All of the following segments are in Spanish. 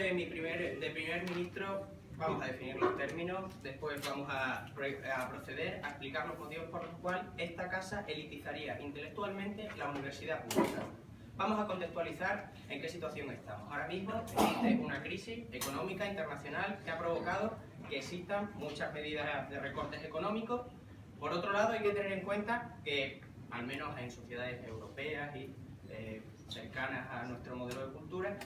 de primer ministro, vamos a definir los términos, después vamos a proceder a explicar los motivos por los cuales esta casa elitizaría intelectualmente la universidad pública. Vamos a contextualizar en qué situación estamos. Ahora mismo existe una crisis económica internacional que ha provocado que existan muchas medidas de recortes económicos. Por otro lado, hay que tener en cuenta que, al menos en sociedades europeas y cercanas a nuestro modelo de cultura,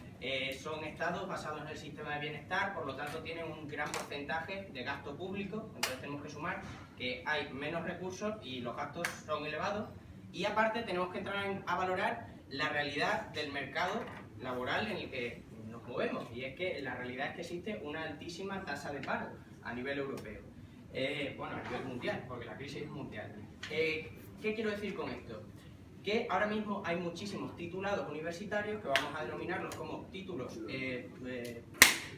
son estados basados en el sistema de bienestar, por lo tanto tienen un gran porcentaje de gasto público. Entonces tenemos que sumar que hay menos recursos y los gastos son elevados, y aparte tenemos que entrar a valorar la realidad del mercado laboral en el que nos movemos, y es que la realidad es que existe una altísima tasa de paro a nivel europeo, bueno, a nivel mundial, porque la crisis es mundial. ¿Qué quiero decir con esto? Que ahora mismo hay muchísimos titulados universitarios, que vamos a denominarlos como títulos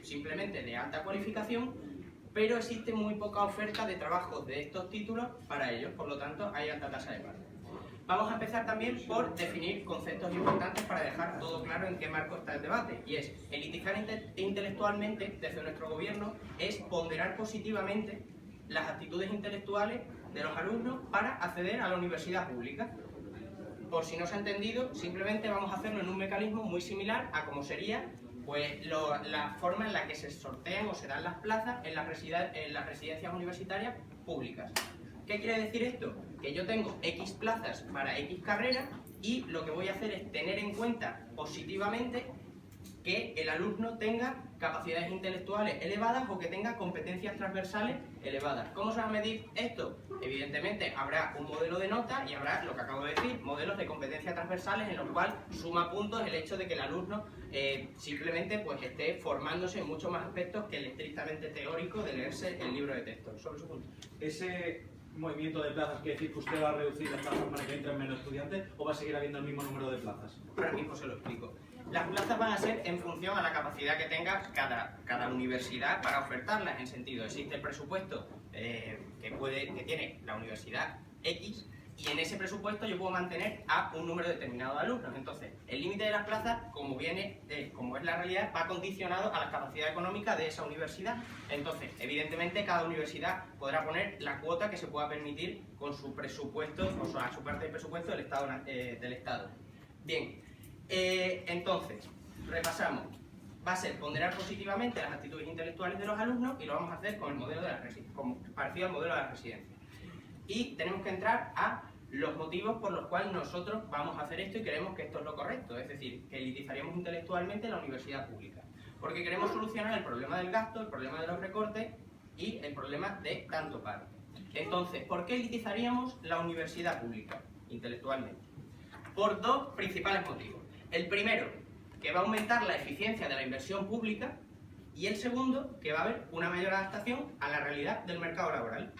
simplemente de alta cualificación, pero existe muy poca oferta de trabajos de estos títulos para ellos, por lo tanto hay alta tasa de paro. Vamos a empezar también por definir conceptos importantes para dejar todo claro en qué marco está el debate, y es: elitizar intelectualmente desde nuestro gobierno es ponderar positivamente las actitudes intelectuales de los alumnos para acceder a la universidad pública. Por si no se ha entendido, simplemente vamos a hacerlo en un mecanismo muy similar a como sería pues la forma en la que se sortean o se dan las plazas en las residencias universitarias públicas. ¿Qué quiere decir esto? Que yo tengo X plazas para X carreras, y lo que voy a hacer es tener en cuenta positivamente que el alumno tenga capacidades intelectuales elevadas o que tenga competencias transversales elevadas. ¿Cómo se va a medir esto? Evidentemente habrá un modelo de nota y habrá, lo que acabo de decir, modelos de competencias transversales en los cuales suma puntos el hecho de que el alumno simplemente pues esté formándose en muchos más aspectos que el estrictamente teórico de leerse el libro de texto. Sobre su punto. Ese movimiento de plazas, que decir que usted va a reducir las plazas para que entren menos estudiantes, o va a seguir habiendo el mismo número de plazas? Ahora mismo se lo explico. Las plazas van a ser en función a la capacidad que tenga cada universidad para ofertarlas. En sentido, existe el presupuesto que tiene la universidad X, y en ese presupuesto yo puedo mantener a un número determinado de alumnos. Entonces, el límite de las plazas, como es la realidad, va condicionado a la capacidad económica de esa universidad. Entonces, evidentemente, cada universidad podrá poner la cuota que se pueda permitir con su presupuesto, o sea, su parte del presupuesto del Estado. Bien, entonces, repasamos. Va a ser ponderar positivamente las actitudes intelectuales de los alumnos, y lo vamos a hacer con el modelo de parecido al modelo de la residencia. Y tenemos que entrar a los motivos por los cuales nosotros vamos a hacer esto y creemos que esto es lo correcto, es decir, que elitizaríamos intelectualmente la universidad pública. Porque queremos solucionar el problema del gasto, el problema de los recortes y el problema de tanto paro. Entonces, ¿por qué elitizaríamos la universidad pública intelectualmente? Por dos principales motivos. El primero, que va a aumentar la eficiencia de la inversión pública, y el segundo, que va a haber una mayor adaptación a la realidad del mercado laboral.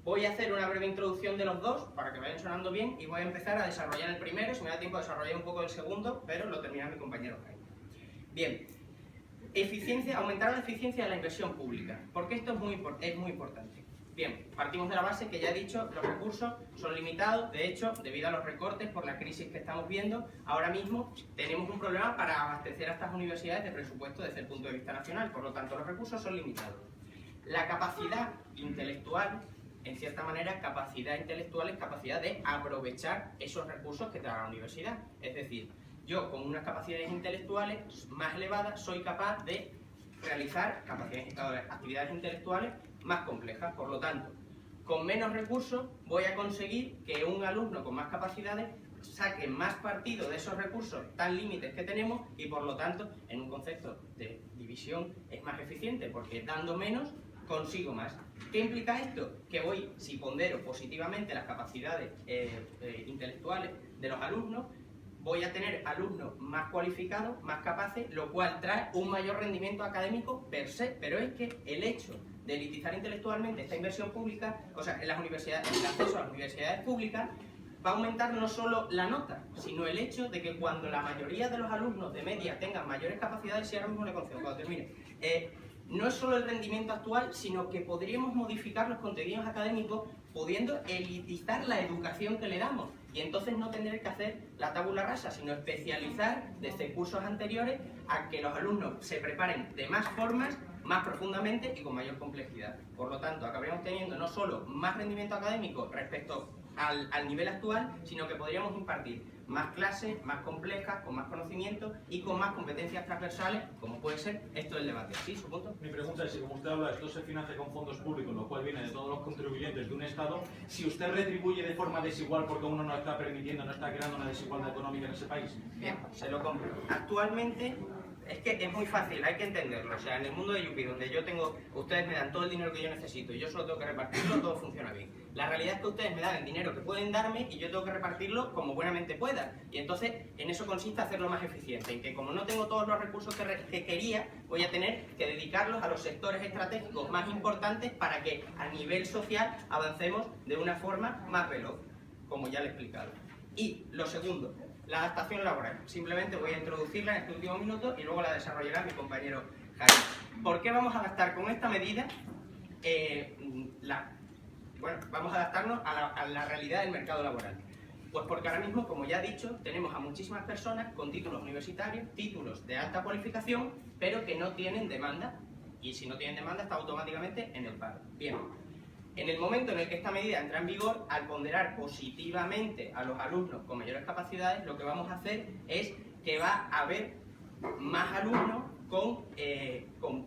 Voy a hacer una breve introducción de los dos para que vayan sonando bien, y voy a empezar a desarrollar el primero. Si me da tiempo a desarrollar un poco el segundo, pero lo termina mi compañero Jaime. Bien, aumentar la eficiencia de la inversión pública. ¿Por qué esto es muy importante? Bien, partimos de la base que ya he dicho, los recursos son limitados. De hecho, debido a los recortes por la crisis que estamos viendo, ahora mismo tenemos un problema para abastecer a estas universidades de presupuesto desde el punto de vista nacional. Por lo tanto, los recursos son limitados. La capacidad intelectual, en cierta manera, capacidad intelectual es capacidad de aprovechar esos recursos que trae la universidad. Es decir, yo con unas capacidades intelectuales más elevadas soy capaz de realizar actividades intelectuales más complejas. Por lo tanto, con menos recursos voy a conseguir que un alumno con más capacidades saque más partido de esos recursos tan límites que tenemos, y por lo tanto, en un concepto de división, es más eficiente, porque dando menos consigo más. ¿Qué implica esto? Que si pondero positivamente las capacidades intelectuales de los alumnos, voy a tener alumnos más cualificados, más capaces, lo cual trae un mayor rendimiento académico per se. Pero es que el hecho de elitizar intelectualmente esta inversión pública, o sea, en las universidades, el acceso a las universidades públicas, va a aumentar no solo la nota, sino el hecho de que cuando la mayoría de los alumnos de media tengan mayores capacidades, si ahora mismo le concedo, cuando termine, no es solo el rendimiento actual, sino que podríamos modificar los contenidos académicos pudiendo elitizar la educación que le damos y entonces no tener que hacer la tabula rasa, sino especializar desde cursos anteriores a que los alumnos se preparen de más formas, más profundamente y con mayor complejidad. Por lo tanto, acabaremos teniendo no solo más rendimiento académico respecto al nivel actual, sino que podríamos impartir más clases, más complejas, con más conocimiento y con más competencias transversales, como puede ser esto del debate. ¿Sí, su punto? Mi pregunta es si, como usted habla, esto se financia con fondos públicos, lo cual viene de todos los contribuyentes de un Estado, si usted retribuye de forma desigual porque uno no está permitiendo, no está creando una desigualdad económica en ese país. Bien, se lo compro. Actualmente, es que es muy fácil, hay que entenderlo. O sea, en el mundo de Yupi, donde yo tengo, ustedes me dan todo el dinero que yo necesito y yo solo tengo que repartirlo, todo funciona bien. La realidad es que ustedes me dan el dinero que pueden darme y yo tengo que repartirlo como buenamente pueda. Y entonces, en eso consiste hacerlo más eficiente. En que como no tengo todos los recursos que quería, voy a tener que dedicarlos a los sectores estratégicos más importantes para que a nivel social avancemos de una forma más veloz, como ya le he explicado. Y lo segundo, la adaptación laboral. Simplemente voy a introducirla en este último minuto y luego la desarrollará mi compañero Jaime. ¿Por qué vamos a adaptar con esta medida? Bueno, vamos a adaptarnos a la realidad del mercado laboral. Pues porque ahora mismo, como ya he dicho, tenemos a muchísimas personas con títulos universitarios, títulos de alta cualificación, pero que no tienen demanda. Y si no tienen demanda, está automáticamente en el paro. Bien. En el momento en el que esta medida entra en vigor, al ponderar positivamente a los alumnos con mayores capacidades, lo que vamos a hacer es que va a haber más alumnos con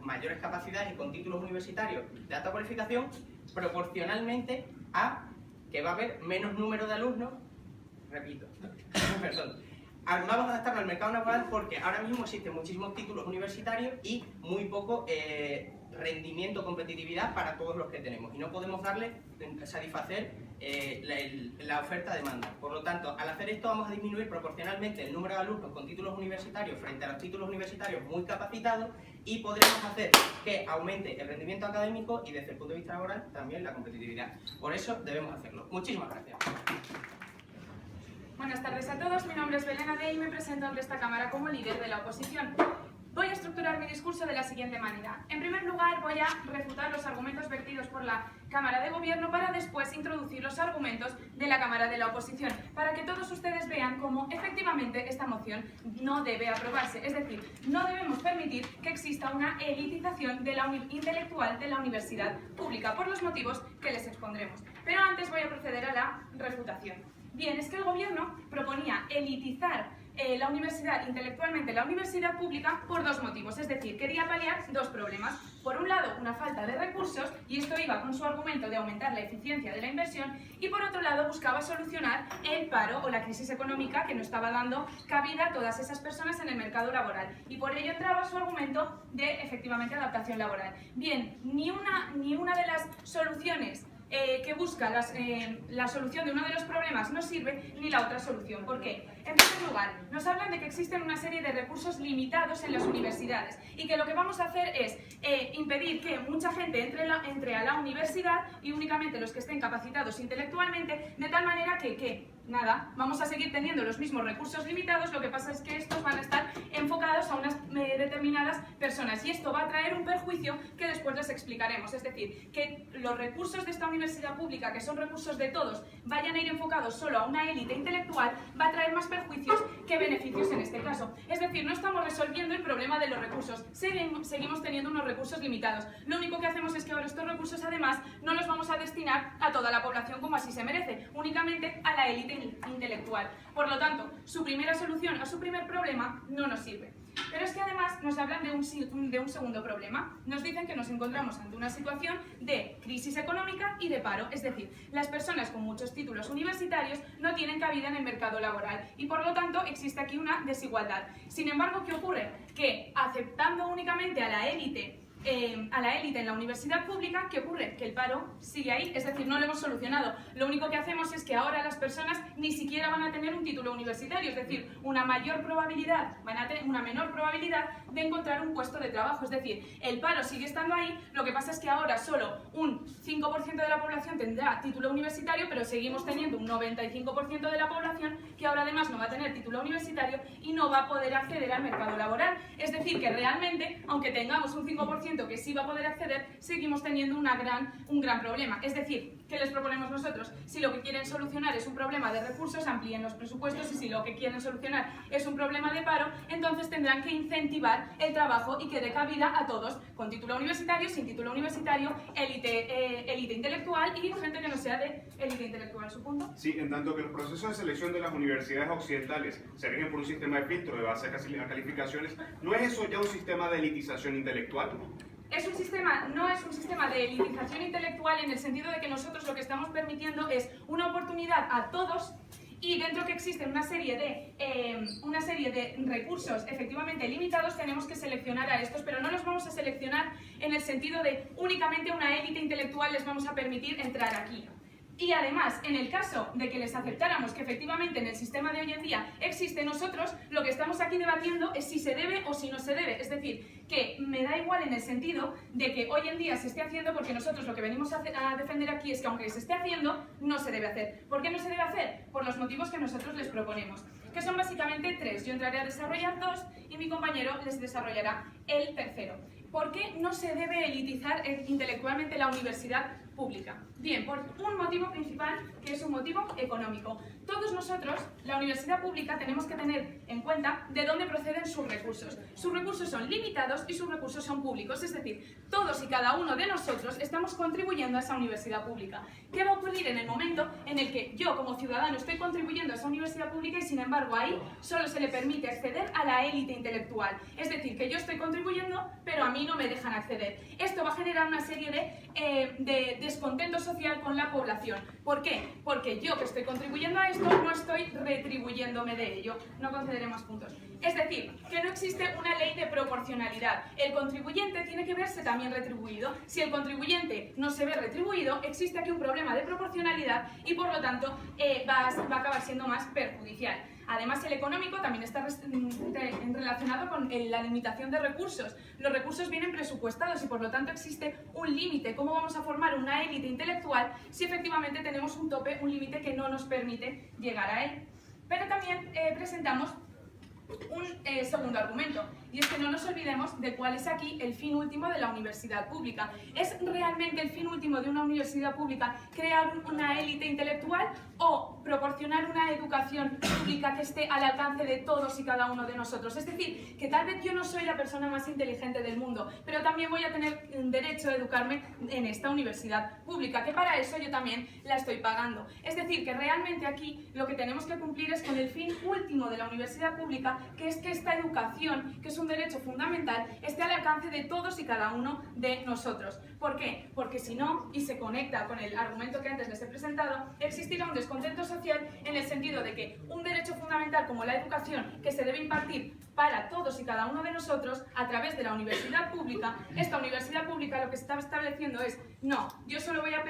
mayores capacidades y con títulos universitarios de alta cualificación, proporcionalmente a que va a haber menos número de alumnos, repito, perdón, vamos a adaptarlo al mercado laboral porque ahora mismo existen muchísimos títulos universitarios y muy poco rendimiento, competitividad para todos los que tenemos y no podemos satisfacer la oferta-demanda. Por lo tanto, al hacer esto vamos a disminuir proporcionalmente el número de alumnos con títulos universitarios frente a los títulos universitarios muy capacitados y podremos hacer que aumente el rendimiento académico y desde el punto de vista laboral también la competitividad. Por eso debemos hacerlo. Muchísimas gracias. Buenas tardes a todos, mi nombre es Belén Ade y me presento ante esta Cámara como líder de la oposición. Voy a estructurar mi discurso de la siguiente manera. En primer lugar, voy a refutar los argumentos vertidos por la Cámara de Gobierno para después introducir los argumentos de la Cámara de la Oposición, para que todos ustedes vean cómo efectivamente esta moción no debe aprobarse. Es decir, no debemos permitir que exista una elitización de la intelectual de la universidad pública, por los motivos que les expondremos. Pero antes voy a proceder a la refutación. Bien, es que el Gobierno proponía elitizar la universidad, intelectualmente la universidad pública, por dos motivos. Es decir, quería paliar dos problemas. Por un lado, una falta de recursos, y esto iba con su argumento de aumentar la eficiencia de la inversión, y por otro lado, buscaba solucionar el paro o la crisis económica que no estaba dando cabida a todas esas personas en el mercado laboral. Y por ello entraba su argumento de, efectivamente, adaptación laboral. Bien, ni una de las soluciones que busca la solución de uno de los problemas no sirve, ni la otra solución. ¿Por qué? En primer lugar, nos hablan de que existen una serie de recursos limitados en las universidades y que lo que vamos a hacer es impedir que mucha gente entre a la universidad y únicamente los que estén capacitados intelectualmente, de tal manera que nada, vamos a seguir teniendo los mismos recursos limitados, lo que pasa es que estos van a estar enfocados a unas determinadas personas y esto va a traer un perjuicio que después les explicaremos. Es decir, que los recursos de esta universidad pública, que son recursos de todos, vayan a ir enfocados solo a una élite intelectual, va a traer más perjuicios que beneficios en este caso. Es decir, no estamos resolviendo el problema de los recursos, seguimos teniendo unos recursos limitados. Lo único que hacemos es que ahora estos recursos además no los vamos a destinar a toda la población como así se merece, únicamente a la élite intelectual. Por lo tanto, su primera solución a su primer problema no nos sirve. Pero es que además nos hablan de un segundo problema. Nos dicen que nos encontramos ante una situación de crisis económica y de paro. Es decir, las personas con muchos títulos universitarios no tienen cabida en el mercado laboral y por lo tanto existe aquí una desigualdad. Sin embargo, ¿qué ocurre? Que aceptando únicamente a la élite en la universidad pública, ¿qué ocurre? Que el paro sigue ahí, es decir, no lo hemos solucionado. Lo único que hacemos es que ahora las personas ni siquiera van a tener un título universitario, es decir, una menor probabilidad de encontrar un puesto de trabajo. Es decir, el paro sigue estando ahí, lo que pasa es que ahora solo un 5% de la población tendrá título universitario, pero seguimos teniendo un 95% de la población que ahora además además no va a tener título universitario y no va a poder acceder al mercado laboral. Es decir, que realmente, aunque tengamos un 5% que sí va a poder acceder, seguimos teniendo un gran problema. Es decir, ¿qué les proponemos nosotros? Si lo que quieren solucionar es un problema de recursos, amplíen los presupuestos, y si lo que quieren solucionar es un problema de paro, entonces tendrán que incentivar el trabajo y que dé cabida a todos, con título universitario, sin título universitario, élite intelectual y gente que no sea de élite intelectual. ¿Su punto? Sí, en tanto que los procesos de selección de las universidades occidentales se rigen por un sistema de filtro de base a calificaciones, ¿no es eso ya un sistema de elitización intelectual? No es un sistema de elitización intelectual en el sentido de que nosotros lo que estamos permitiendo es una oportunidad a todos, y dentro que existen una serie de recursos efectivamente limitados, tenemos que seleccionar a estos, pero no los vamos a seleccionar en el sentido de únicamente una élite intelectual les vamos a permitir entrar aquí. Y además, en el caso de que les aceptáramos que efectivamente en el sistema de hoy en día existe, nosotros lo que estamos aquí debatiendo es si se debe o si no se debe. Es decir, que me da igual en el sentido de que hoy en día se esté haciendo, porque nosotros lo que venimos a defender aquí es que aunque se esté haciendo, no se debe hacer. ¿Por qué no se debe hacer? Por los motivos que nosotros les proponemos, que son básicamente 3. Yo entraré a desarrollar 2 y mi compañero les desarrollará el tercero. ¿Por qué no se debe elitizar intelectualmente la universidad pública? Bien, por un motivo principal, que es un motivo económico. Todos nosotros, la universidad pública, tenemos que tener en cuenta de dónde proceden sus recursos. Sus recursos son limitados y sus recursos son públicos, es decir, todos y cada uno de nosotros estamos contribuyendo a esa universidad pública. ¿Qué va a ocurrir en el momento en el que yo, como ciudadano, estoy contribuyendo a esa universidad pública y, sin embargo, ahí solo se le permite acceder a la élite intelectual? Es decir, que yo estoy contribuyendo, pero a mí no me dejan acceder. Esto va a generar una serie de descontento social con la población. ¿Por qué? Porque yo, que estoy contribuyendo a esto, no estoy retribuyéndome de ello. No concederé más puntos. Es decir, que no existe una ley de proporcionalidad. El contribuyente tiene que verse también retribuido. Si el contribuyente no se ve retribuido, existe aquí un problema de proporcionalidad y, por lo tanto, va a acabar siendo más perjudicial. Además, el económico también está relacionado con la limitación de recursos. Los recursos vienen presupuestados y, por lo tanto, existe un límite. ¿Cómo vamos a formar una élite intelectual si efectivamente tenemos un tope, un límite que no nos permite llegar a él? Pero también presentamos un segundo argumento, y es que no nos olvidemos de cuál es aquí el fin último de la universidad pública. ¿Es realmente el fin último de una universidad pública crear una élite intelectual o proporcionar una educación pública que esté al alcance de todos y cada uno de nosotros? Es decir, que tal vez yo no soy la persona más inteligente del mundo, pero también voy a tener derecho a educarme en esta universidad pública, que para eso yo también la estoy pagando. Es decir, que realmente aquí lo que tenemos que cumplir es con el fin último de la universidad pública, que es que esta educación, que es un derecho fundamental, esté al alcance de todos y cada uno de nosotros. ¿Por qué? Porque si no, y se conecta con el argumento que antes les he presentado, existirá un descontento social en el sentido de que un derecho fundamental como la educación, que se debe impartir para todos y cada uno de nosotros a través de la universidad pública, esta universidad pública lo que se está estableciendo es: no, yo solo voy a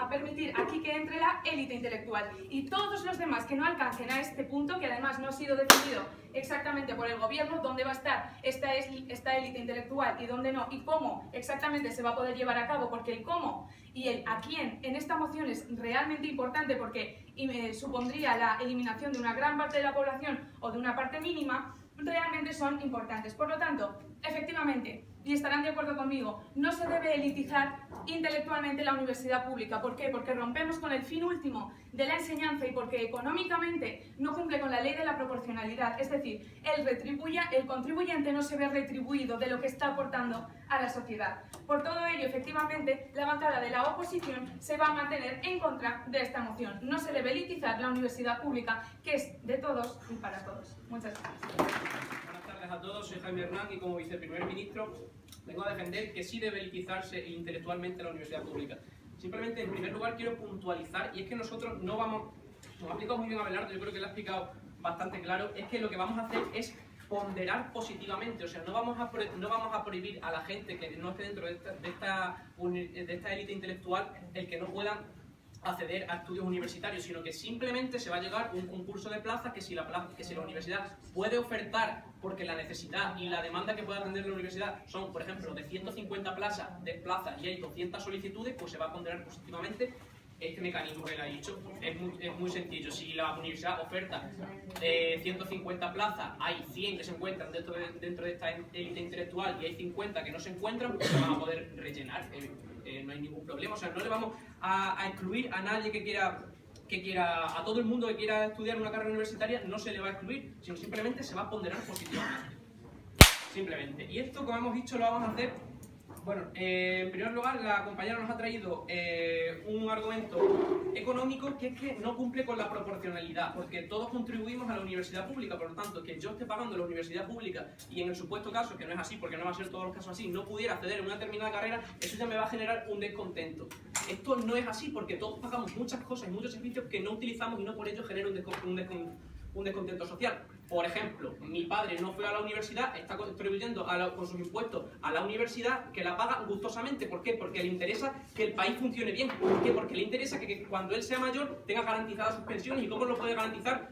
permitir aquí que entre la élite intelectual, y todos los demás que no alcancen a este punto, que además no ha sido definido exactamente por el gobierno dónde va a estar esta élite intelectual y dónde no, y cómo exactamente se va a poder llevar a cabo, porque el cómo y el a quién en esta moción es realmente importante, porque supondría la eliminación de una gran parte de la población o de una parte mínima, realmente son importantes. Por lo tanto, efectivamente, y estarán de acuerdo conmigo, no se debe elitizar intelectualmente la universidad pública. ¿Por qué? Porque rompemos con el fin último de la enseñanza y porque económicamente no cumple con la ley de la proporcionalidad. Es decir, el contribuyente no se ve retribuido de lo que está aportando a la sociedad. Por todo ello, efectivamente, la bancada de la oposición se va a mantener en contra de esta moción. No se debe elitizar la universidad pública, que es de todos y para todos. Muchas gracias. Buenas tardes a todos, soy Jaime Hernán y como viceprimer ministro vengo a defender que sí debe elitizarse intelectualmente la universidad pública. Simplemente, en primer lugar, quiero puntualizar, y es que nosotros no vamos, nos ha explicado muy bien Abelardo, yo creo que lo ha explicado bastante claro, es que lo que vamos a hacer es ponderar positivamente, o sea, no vamos a prohibir a la gente que no esté dentro de esta élite intelectual el que no puedan acceder a estudios universitarios, sino que simplemente se va a llegar un concurso de plazas que si la universidad puede ofertar, porque la necesidad y la demanda que puede atender la universidad son, por ejemplo, de 150 plazas y hay 200 solicitudes, pues se va a ponderar positivamente este mecanismo que le ha dicho es muy sencillo. Si la universidad oferta 150 plazas, hay 100 que se encuentran dentro de esta élite intelectual y hay 50 que no se encuentran, pues se van a poder rellenar. No hay ningún problema. O sea, no le vamos a excluir a nadie que quiera, a todo el mundo que quiera estudiar una carrera universitaria, no se le va a excluir, sino simplemente se va a ponderar positivamente. Simplemente. Y esto, como hemos dicho, lo vamos a hacer. Bueno, en primer lugar, la compañera nos ha traído un argumento económico que es que no cumple con la proporcionalidad, porque todos contribuimos a la universidad pública, por lo tanto, que yo esté pagando la universidad pública y en el supuesto caso, que no es así, porque no va a ser todos los casos así, no pudiera acceder a una determinada carrera, eso ya me va a generar un descontento. Esto no es así, porque todos pagamos muchas cosas y muchos servicios que no utilizamos y no por ello genera un descontento social. Por ejemplo, mi padre no fue a la universidad, está contribuyendo con sus impuestos a la universidad, que la paga gustosamente. ¿Por qué? Porque le interesa que el país funcione bien. ¿Por qué? Porque le interesa que cuando él sea mayor tenga garantizadas sus pensiones. ¿Y cómo lo puede garantizar?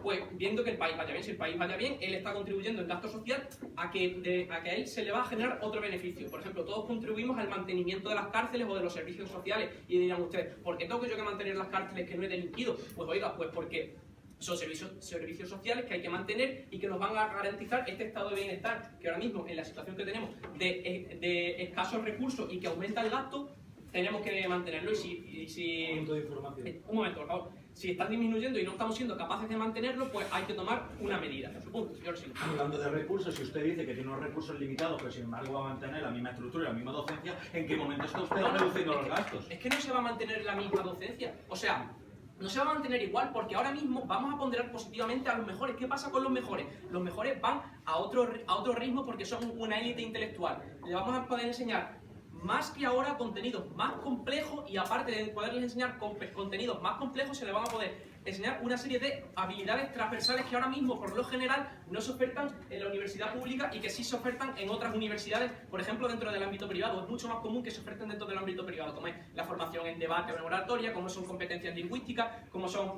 Pues viendo que el país vaya bien. Si el país vaya bien, él está contribuyendo en gasto social a que a él se le va a generar otro beneficio. Por ejemplo, todos contribuimos al mantenimiento de las cárceles o de los servicios sociales. Y dirán ustedes, ¿por qué tengo yo que mantener las cárceles que no he delinquido? Pues oiga, pues porque son servicios sociales que hay que mantener y que nos van a garantizar este estado de bienestar que ahora mismo, en la situación que tenemos de escasos recursos y que aumenta el gasto, tenemos que mantenerlo. Punto de información. Un momento, por favor. Si están disminuyendo y no estamos siendo capaces de mantenerlo, pues hay que tomar una medida. Punto. Yo lo siento. Hablando de recursos, si usted dice que tiene unos recursos limitados, pero sin embargo va a mantener la misma estructura y la misma docencia, ¿en qué momento está usted reduciendo los gastos? Es que no se va a mantener la misma docencia. O sea, no se va a mantener igual, porque ahora mismo vamos a ponderar positivamente a los mejores. ¿Qué pasa con los mejores? Los mejores van a otro ritmo porque son una élite intelectual. Le vamos a poder enseñar más que ahora contenidos más complejos, y aparte de poderles enseñar contenidos más complejos, se les van a poder enseñar una serie de habilidades transversales que ahora mismo, por lo general, no se ofertan en la universidad pública y que sí se ofertan en otras universidades, por ejemplo, dentro del ámbito privado. Es mucho más común que se oferten dentro del ámbito privado, como es la formación en debate o en oratoria, como son competencias lingüísticas, como son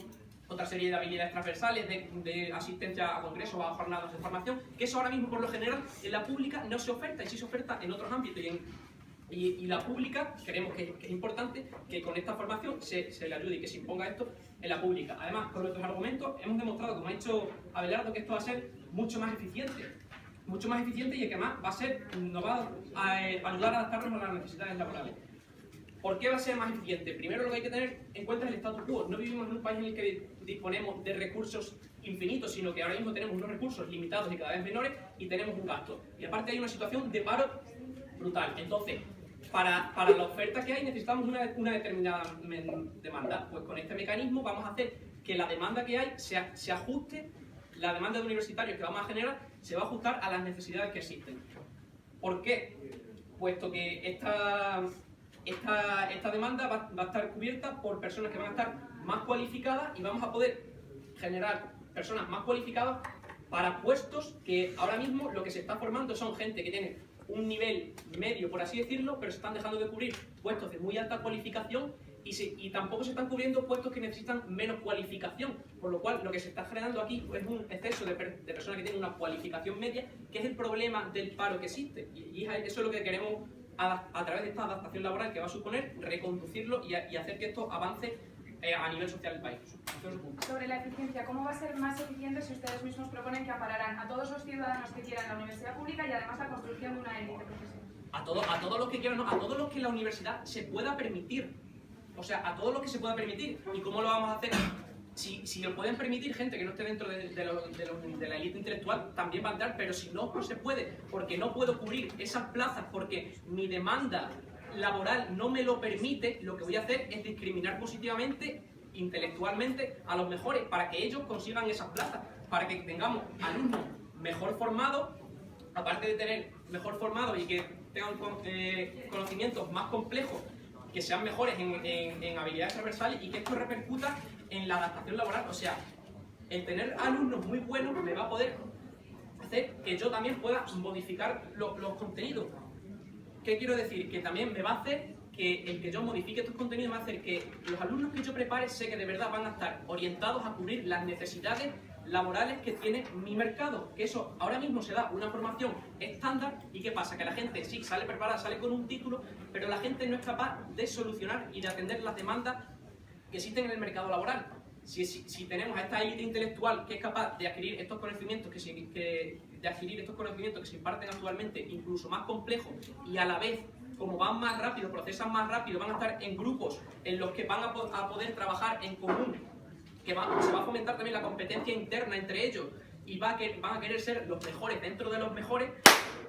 otra serie de habilidades transversales, de asistencia a congresos o a jornadas de formación, que eso ahora mismo, por lo general, en la pública no se oferta y sí se oferta en otros ámbitos. Y la pública, creemos que es importante que con esta formación se le ayude y que se imponga esto en la pública. Además, con nuestros argumentos hemos demostrado, como ha dicho Abelardo, que esto va a ser mucho más eficiente y que además nos va a ayudar a adaptarnos a las necesidades laborales. ¿Por qué va a ser más eficiente? Primero, lo que hay que tener en cuenta es el status quo. No vivimos en un país en el que disponemos de recursos infinitos, sino que ahora mismo tenemos unos recursos limitados y cada vez menores y tenemos un gasto. Y aparte hay una situación de paro brutal. Entonces, para la oferta que hay necesitamos una determinada demanda. Pues con este mecanismo vamos a hacer que la demanda que hay se ajuste, la demanda de universitarios que vamos a generar se va a ajustar a las necesidades que existen. ¿Por qué? Puesto que esta demanda va a estar cubierta por personas que van a estar más cualificadas y vamos a poder generar personas más cualificadas para puestos que ahora mismo lo que se está formando son gente que tiene un nivel medio, por así decirlo, pero se están dejando de cubrir puestos de muy alta cualificación y tampoco se están cubriendo puestos que necesitan menos cualificación, por lo cual lo que se está generando aquí es un exceso de personas que tienen una cualificación media, que es el problema del paro que existe, y eso es lo que queremos a través de esta adaptación laboral que va a suponer reconducirlo y hacer que esto avance a nivel social del país. Sobre la eficiencia, ¿cómo va a ser más eficiente si ustedes mismos proponen que ampararán a todos los ciudadanos que quieran la universidad pública y además la construcción de una élite profesional? A todos los que quieran, no, a todos los que la universidad se pueda permitir. O sea, a todos los que se pueda permitir. ¿Y cómo lo vamos a hacer? Si lo pueden permitir gente que no esté dentro de la élite intelectual, también va a entrar, pero si no se puede, porque no puedo cubrir esas plazas, porque mi demanda laboral no me lo permite, lo que voy a hacer es discriminar positivamente, intelectualmente, a los mejores, para que ellos consigan esas plazas, para que tengamos alumnos mejor formados, aparte de tener mejor formados y que tengan conocimientos más complejos, que sean mejores en habilidades transversales y que esto repercuta en la adaptación laboral. O sea, el tener alumnos muy buenos me va a poder hacer que yo también pueda modificar los contenidos. ¿Qué quiero decir? Que también me va a hacer que el que yo modifique estos contenidos me va a hacer que los alumnos que yo prepare sé que de verdad van a estar orientados a cubrir las necesidades laborales que tiene mi mercado. Que eso ahora mismo se da una formación estándar y ¿qué pasa? Que la gente sí sale preparada, sale con un título, pero la gente no es capaz de solucionar y de atender las demandas que existen en el mercado laboral. Si tenemos a esta élite intelectual que es capaz de adquirir estos conocimientos que se imparten actualmente, incluso más complejos, y a la vez, como van más rápido, procesan más rápido, van a estar en grupos en los que van a poder trabajar en común, se va a fomentar también la competencia interna entre ellos y van a querer ser los mejores dentro de los mejores,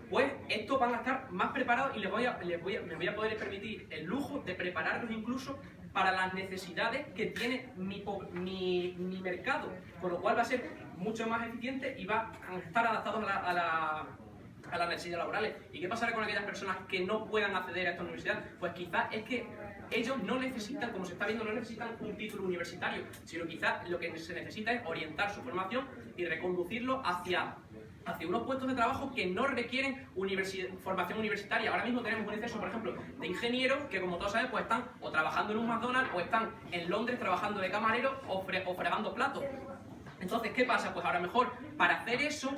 pues estos van a estar más preparados y me voy a poder permitir el lujo de prepararlos incluso para las necesidades que tiene mi mercado, con lo cual va a ser mucho más eficiente y va a estar adaptados a las necesidades laborales. ¿Y qué pasará con aquellas personas que no puedan acceder a esta universidad? Pues quizás es que ellos no necesitan, como se está viendo, no necesitan un título universitario, sino quizás lo que se necesita es orientar su formación y reconducirlo hacia unos puestos de trabajo que no requieren formación universitaria. Ahora mismo tenemos un exceso, por ejemplo, de ingenieros que, como todos saben, pues están o trabajando en un McDonald's o están en Londres trabajando de camarero o fregando platos. Entonces, ¿qué pasa? Pues ahora mejor, para hacer eso,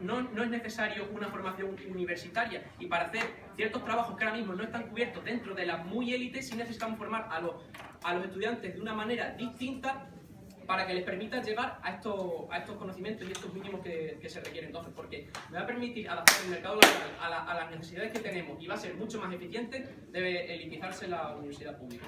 no es necesario una formación universitaria, y para hacer ciertos trabajos que ahora mismo no están cubiertos dentro de la muy élite, sí necesitamos formar a los estudiantes de una manera distinta para que les permita llegar a estos conocimientos y estos mínimos que se requieren. Entonces, porque me va a permitir adaptar el mercado laboral a las necesidades que tenemos y va a ser mucho más eficiente, debe elitizarse la universidad pública.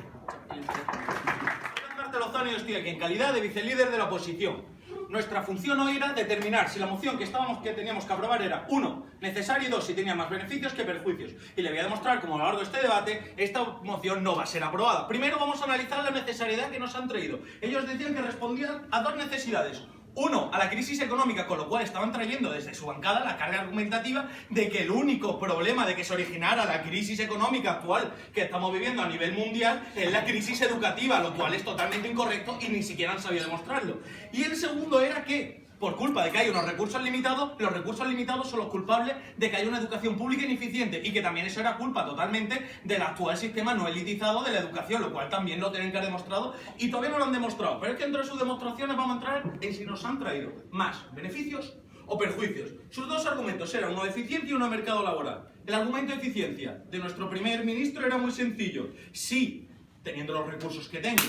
Marta Lozano y yo estoy aquí en calidad de vicelíder de la oposición. Nuestra función hoy era determinar si la moción que teníamos que aprobar era 1, necesaria, y 2, si tenía más beneficios que perjuicios. Y le voy a demostrar cómo a lo largo de este debate esta moción no va a ser aprobada. Primero vamos a analizar la necesidad que nos han traído. Ellos decían que respondían a 2 necesidades. 1, a la crisis económica, con lo cual estaban trayendo desde su bancada la carga argumentativa de que el único problema de que se originara la crisis económica actual que estamos viviendo a nivel mundial es la crisis educativa, lo cual es totalmente incorrecto y ni siquiera han sabido demostrarlo. Y el segundo era que, por culpa de que hay unos recursos limitados, los recursos limitados son los culpables de que haya una educación pública ineficiente, y que también eso era culpa totalmente del actual sistema no elitizado de la educación, lo cual también lo tienen que haber demostrado y todavía no lo han demostrado. Pero es que entre sus demostraciones vamos a entrar en si nos han traído más beneficios o perjuicios. Sus 2 argumentos eran uno de eficiencia y uno de mercado laboral. El argumento de eficiencia de nuestro primer ministro era muy sencillo. Sí, teniendo los recursos que tengo,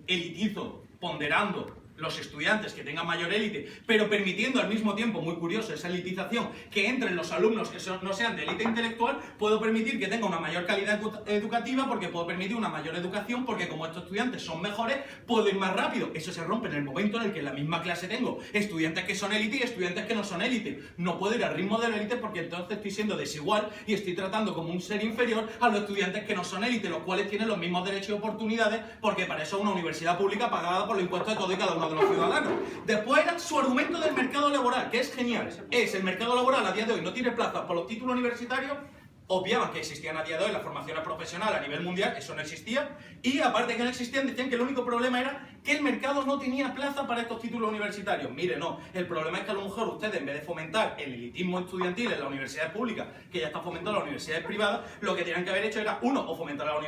elitizo, ponderando los estudiantes que tengan mayor élite, pero permitiendo al mismo tiempo, muy curioso, esa elitización, que entren los alumnos que no sean de élite intelectual, puedo permitir que tenga una mayor calidad educativa, porque puedo permitir una mayor educación, porque como estos estudiantes son mejores, puedo ir más rápido. Eso se rompe en el momento en el que en la misma clase tengo estudiantes que son élite y estudiantes que no son élite. No puedo ir al ritmo de la élite, porque entonces estoy siendo desigual y estoy tratando como un ser inferior a los estudiantes que no son élite, los cuales tienen los mismos derechos y oportunidades, porque para eso es una universidad pública pagada por los impuestos de todo y cada uno de los ciudadanos. Después era su argumento del mercado laboral, que es genial. El mercado laboral a día de hoy no tiene plazas por los títulos universitarios. Obviaban que existían a día de hoy las formaciones profesionales a nivel mundial, eso no existía, y aparte de que no existían, decían que el único problema era que el mercado no tenía plaza para estos títulos universitarios. Mire, no, el problema es que a lo mejor ustedes, en vez de fomentar el elitismo estudiantil en las universidades públicas, que ya está fomentando las universidades privadas, lo que tenían que haber hecho era, 1, o fomentar a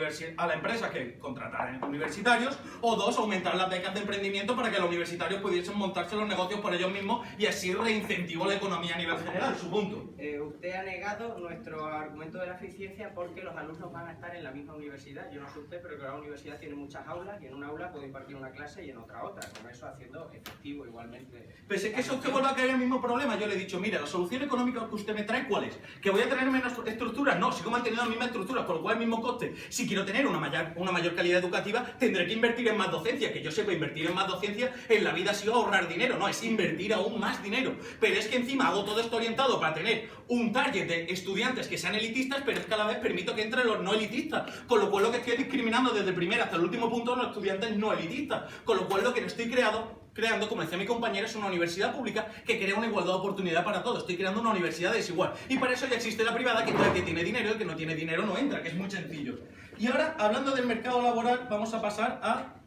las empresas que contrataran universitarios, o 2, aumentar las becas de emprendimiento para que los universitarios pudiesen montarse los negocios por ellos mismos y así reincentivo la economía a nivel general. Su punto. Usted ha negado nuestro argumento de la eficiencia porque los alumnos van a estar en la misma universidad. Yo no sé usted, pero que la universidad tiene muchas aulas y en una aula puedo impartir una clase y en otra. Con eso haciendo efectivo igualmente. Pues es que eso usted vuelve a caer en el mismo problema. Yo le he dicho, mira, la solución económica que usted me trae, ¿cuál es? ¿Que voy a tener menos estructuras? No, sigo manteniendo las mismas estructuras, con lo cual el mismo coste. Si quiero tener una mayor calidad educativa, tendré que invertir en más docencia. Que yo sepa, invertir en más docencia en la vida ha sido ahorrar dinero, no, es invertir aún más dinero. Pero es que encima hago todo esto orientado para tener un target de estudiantes que sean elitistas, pero es que a la vez permito que entren los no elitistas, con lo cual lo que estoy discriminando desde el primer hasta el último punto son los estudiantes no elitistas, con lo cual lo que no estoy creando, como decía mi compañero, es una universidad pública que crea una igualdad de oportunidad para todos. Estoy creando una universidad desigual, y para eso ya existe la privada, que el que tiene dinero y el que no tiene dinero no entra, que es muy sencillo. Y ahora, hablando del mercado laboral, vamos a pasar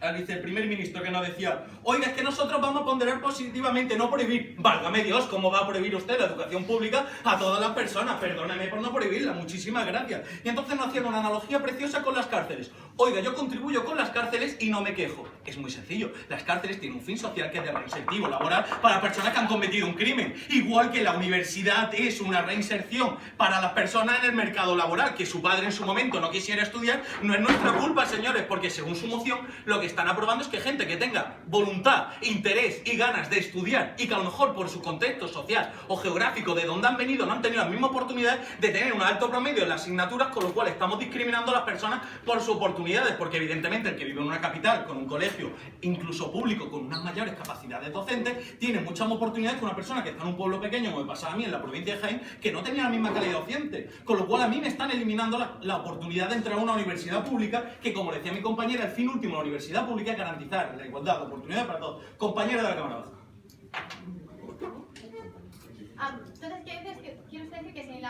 al viceprimer ministro, que nos decía, oiga, es que nosotros vamos a ponderar positivamente, no prohibir. Válgame Dios, ¿cómo va a prohibir usted la educación pública a todas las personas? Perdóneme por no prohibirla, muchísimas gracias. Y entonces nos hacían una analogía preciosa con las cárceles. Oiga, yo contribuyo con las cárceles y no me quejo. Es muy sencillo. Las cárceles tienen un fin social que es de reincentivo laboral para personas que han cometido un crimen. Igual que la universidad es una reinserción para las personas en el mercado laboral. Que su padre en su momento no quisiera estudiar, no es nuestra culpa, señores, porque según su moción lo que están aprobando es que gente que tenga voluntad, interés y ganas de estudiar y que a lo mejor por su contexto social o geográfico de donde han venido no han tenido la misma oportunidad de tener un alto promedio en las asignaturas, con lo cual estamos discriminando a las personas por sus oportunidades, porque evidentemente el que vive en una capital con un colegio incluso público con unas mayores capacidades docentes tiene muchas más oportunidades que una persona que está en un pueblo pequeño, como me pasaba a mí en la provincia de Jaén, que no tenía la misma calidad docente, con lo cual a mí me están eliminando la oportunidad de entrar a una universidad pública que, como decía mi compañera, el fin último de la universidad pública es garantizar la igualdad de oportunidades para todos. Compañera de la Cámara Baja. Entonces, ¿quiere usted decir que si